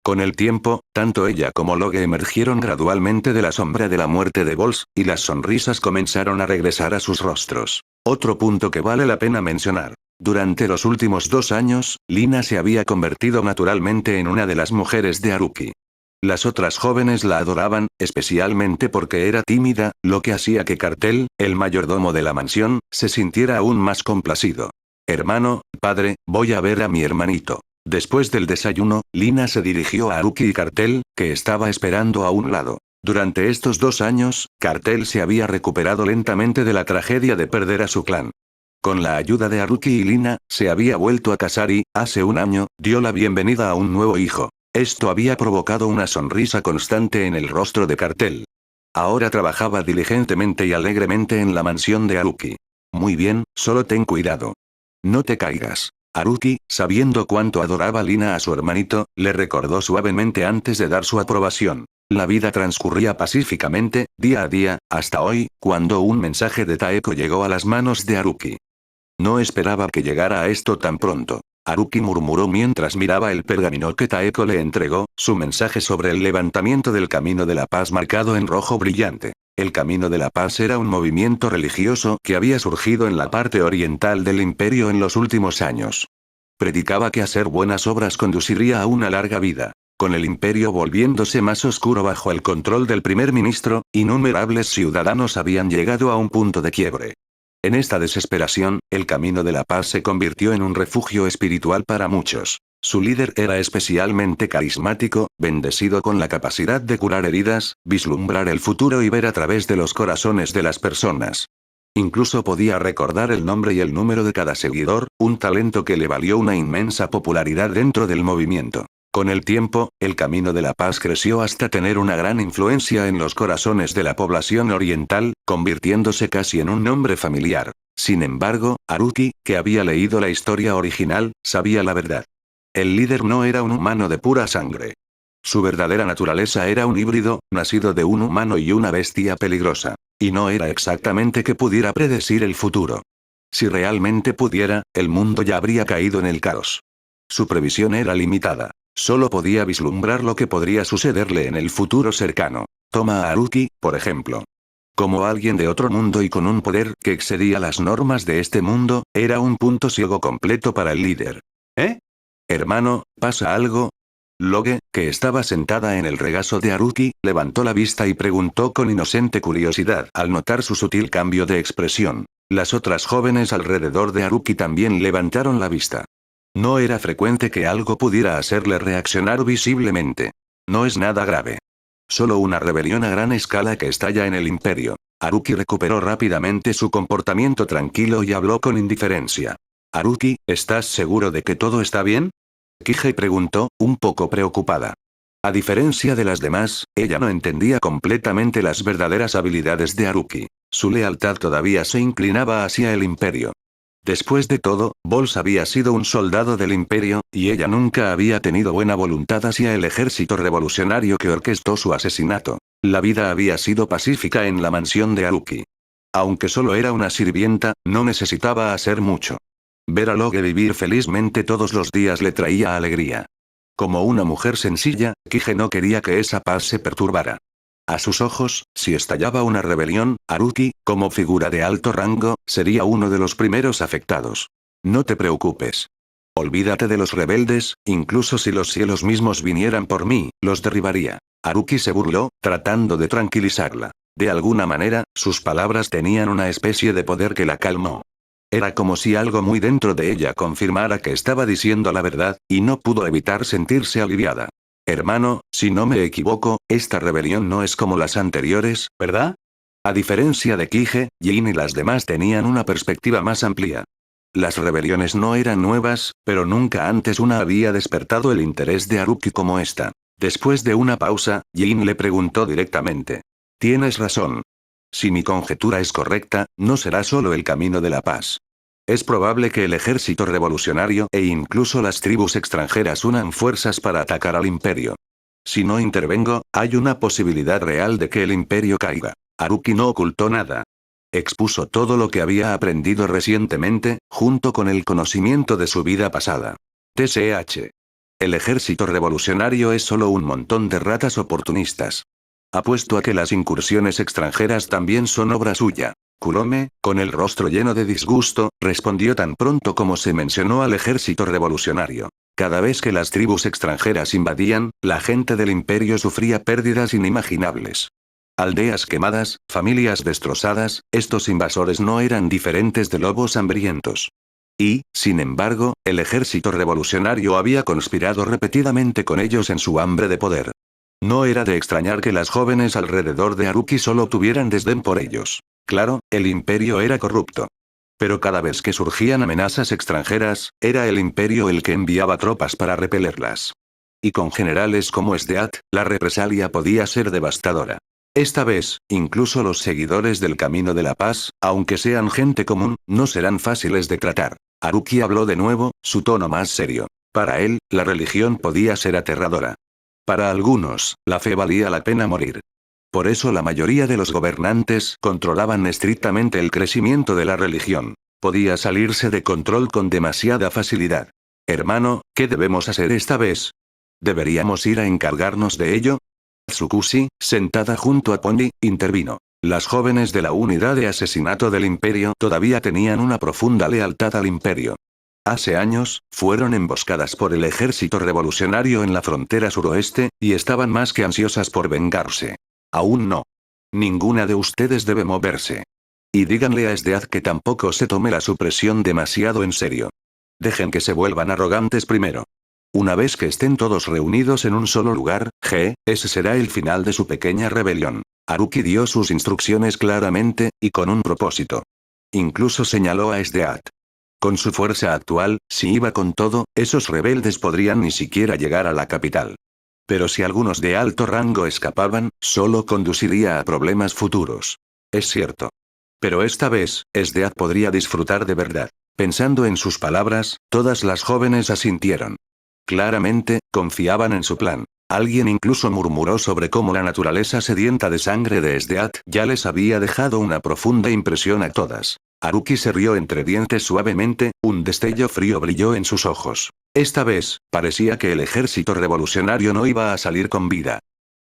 Con el tiempo, tanto ella como Logue emergieron gradualmente de la sombra de la muerte de Bols, y las sonrisas comenzaron a regresar a sus rostros. Otro punto que vale la pena mencionar. Durante los últimos 2 años, Lina se había convertido naturalmente en una de las mujeres de Haruki. Las otras jóvenes la adoraban, especialmente porque era tímida, lo que hacía que Cartel, el mayordomo de la mansión, se sintiera aún más complacido. Hermano, padre, voy a ver a mi hermanito. Después del desayuno, Lina se dirigió a Haruki y Cartel, que estaba esperando a un lado. Durante estos 2 años, Cartel se había recuperado lentamente de la tragedia de perder a su clan. Con la ayuda de Haruki y Lina, se había vuelto a casar y, hace un año, dio la bienvenida a un nuevo hijo. Esto había provocado una sonrisa constante en el rostro de Cartel. Ahora trabajaba diligentemente y alegremente en la mansión de Haruki. Muy bien, solo ten cuidado. No te caigas. Haruki, sabiendo cuánto adoraba Lina a su hermanito, le recordó suavemente antes de dar su aprobación. La vida transcurría pacíficamente, día a día, hasta hoy, cuando un mensaje de Taeko llegó a las manos de Haruki. No esperaba que llegara a esto tan pronto. Haruki murmuró mientras miraba el pergamino que Taeko le entregó, su mensaje sobre el levantamiento del Camino de la Paz marcado en rojo brillante. El Camino de la Paz era un movimiento religioso que había surgido en la parte oriental del imperio en los últimos años. Predicaba que hacer buenas obras conduciría a una larga vida. Con el imperio volviéndose más oscuro bajo el control del primer ministro, innumerables ciudadanos habían llegado a un punto de quiebre. En esta desesperación, el Camino de la Paz se convirtió en un refugio espiritual para muchos. Su líder era especialmente carismático, bendecido con la capacidad de curar heridas, vislumbrar el futuro y ver a través de los corazones de las personas. Incluso podía recordar el nombre y el número de cada seguidor, un talento que le valió una inmensa popularidad dentro del movimiento. Con el tiempo, el Camino de la Paz creció hasta tener una gran influencia en los corazones de la población oriental, convirtiéndose casi en un nombre familiar. Sin embargo, Haruki, que había leído la historia original, sabía la verdad. El líder no era un humano de pura sangre. Su verdadera naturaleza era un híbrido, nacido de un humano y una bestia peligrosa. Y no era exactamente que pudiera predecir el futuro. Si realmente pudiera, el mundo ya habría caído en el caos. Su previsión era limitada. Solo podía vislumbrar lo que podría sucederle en el futuro cercano. Toma a Haruki, por ejemplo. Como alguien de otro mundo y con un poder que excedía las normas de este mundo, era un punto ciego completo para el líder. ¿Eh? Hermano, ¿pasa algo? Logue, que estaba sentada en el regazo de Haruki, levantó la vista y preguntó con inocente curiosidad al notar su sutil cambio de expresión. Las otras jóvenes alrededor de Haruki también levantaron la vista. No era frecuente que algo pudiera hacerle reaccionar visiblemente. No es nada grave. Solo una rebelión a gran escala que estalla en el imperio. Haruki recuperó rápidamente su comportamiento tranquilo y habló con indiferencia. Haruki, ¿estás seguro de que todo está bien? Kige preguntó, un poco preocupada. A diferencia de las demás, ella no entendía completamente las verdaderas habilidades de Haruki. Su lealtad todavía se inclinaba hacia el imperio. Después de todo, Bols había sido un soldado del imperio, y ella nunca había tenido buena voluntad hacia el ejército revolucionario que orquestó su asesinato. La vida había sido pacífica en la mansión de Haruki. Aunque solo era una sirvienta, no necesitaba hacer mucho. Ver a Logue vivir felizmente todos los días le traía alegría. Como una mujer sencilla, Kige no quería que esa paz se perturbara. A sus ojos, si estallaba una rebelión, Haruki, como figura de alto rango, sería uno de los primeros afectados. No te preocupes. Olvídate de los rebeldes, incluso si los cielos mismos vinieran por mí, los derribaría. Haruki se burló, tratando de tranquilizarla. De alguna manera, sus palabras tenían una especie de poder que la calmó. Era como si algo muy dentro de ella confirmara que estaba diciendo la verdad, y no pudo evitar sentirse aliviada. Hermano, si no me equivoco, esta rebelión no es como las anteriores, ¿verdad? A diferencia de Kige, Jin y las demás tenían una perspectiva más amplia. Las rebeliones no eran nuevas, pero nunca antes una había despertado el interés de Haruki como esta. Después de una pausa, Jin le preguntó directamente. Tienes razón. Si mi conjetura es correcta, no será solo el camino de la paz. Es probable que el ejército revolucionario e incluso las tribus extranjeras unan fuerzas para atacar al imperio. Si no intervengo, hay una posibilidad real de que el imperio caiga. Haruki no ocultó nada. Expuso todo lo que había aprendido recientemente, junto con el conocimiento de su vida pasada. TSH. El ejército revolucionario es solo un montón de ratas oportunistas. Apuesto a que las incursiones extranjeras también son obra suya. Kurome, con el rostro lleno de disgusto, respondió tan pronto como se mencionó al ejército revolucionario. Cada vez que las tribus extranjeras invadían, la gente del imperio sufría pérdidas inimaginables. Aldeas quemadas, familias destrozadas, estos invasores no eran diferentes de lobos hambrientos. Y, sin embargo, el ejército revolucionario había conspirado repetidamente con ellos en su hambre de poder. No era de extrañar que las jóvenes alrededor de Haruki solo tuvieran desdén por ellos. Claro, el imperio era corrupto. Pero cada vez que surgían amenazas extranjeras, era el imperio el que enviaba tropas para repelerlas. Y con generales como Esdeat, la represalia podía ser devastadora. Esta vez, incluso los seguidores del Camino de la Paz, aunque sean gente común, no serán fáciles de tratar. Haruki habló de nuevo, su tono más serio. Para él, la religión podía ser aterradora. Para algunos, la fe valía la pena morir. Por eso la mayoría de los gobernantes controlaban estrictamente el crecimiento de la religión. Podía salirse de control con demasiada facilidad. Hermano, ¿qué debemos hacer esta vez? ¿Deberíamos ir a encargarnos de ello? Tsukushi, sentada junto a Pony, intervino. Las jóvenes de la unidad de asesinato del imperio todavía tenían una profunda lealtad al imperio. Hace años, fueron emboscadas por el ejército revolucionario en la frontera suroeste, y estaban más que ansiosas por vengarse. Aún no. Ninguna de ustedes debe moverse. Y díganle a Esdead que tampoco se tome la supresión demasiado en serio. Dejen que se vuelvan arrogantes primero. Una vez que estén todos reunidos en un solo lugar, ese será el final de su pequeña rebelión. Haruki dio sus instrucciones claramente, y con un propósito. Incluso señaló a Esdead. Con su fuerza actual, si iba con todo, esos rebeldes podrían ni siquiera llegar a la capital. Pero si algunos de alto rango escapaban, solo conduciría a problemas futuros. Es cierto. Pero esta vez, Esdead podría disfrutar de verdad. Pensando en sus palabras, todas las jóvenes asintieron. Claramente, confiaban en su plan. Alguien incluso murmuró sobre cómo la naturaleza sedienta de sangre de Esdead ya les había dejado una profunda impresión a todas. Haruki se rió entre dientes suavemente, un destello frío brilló en sus ojos. Esta vez, parecía que el ejército revolucionario no iba a salir con vida.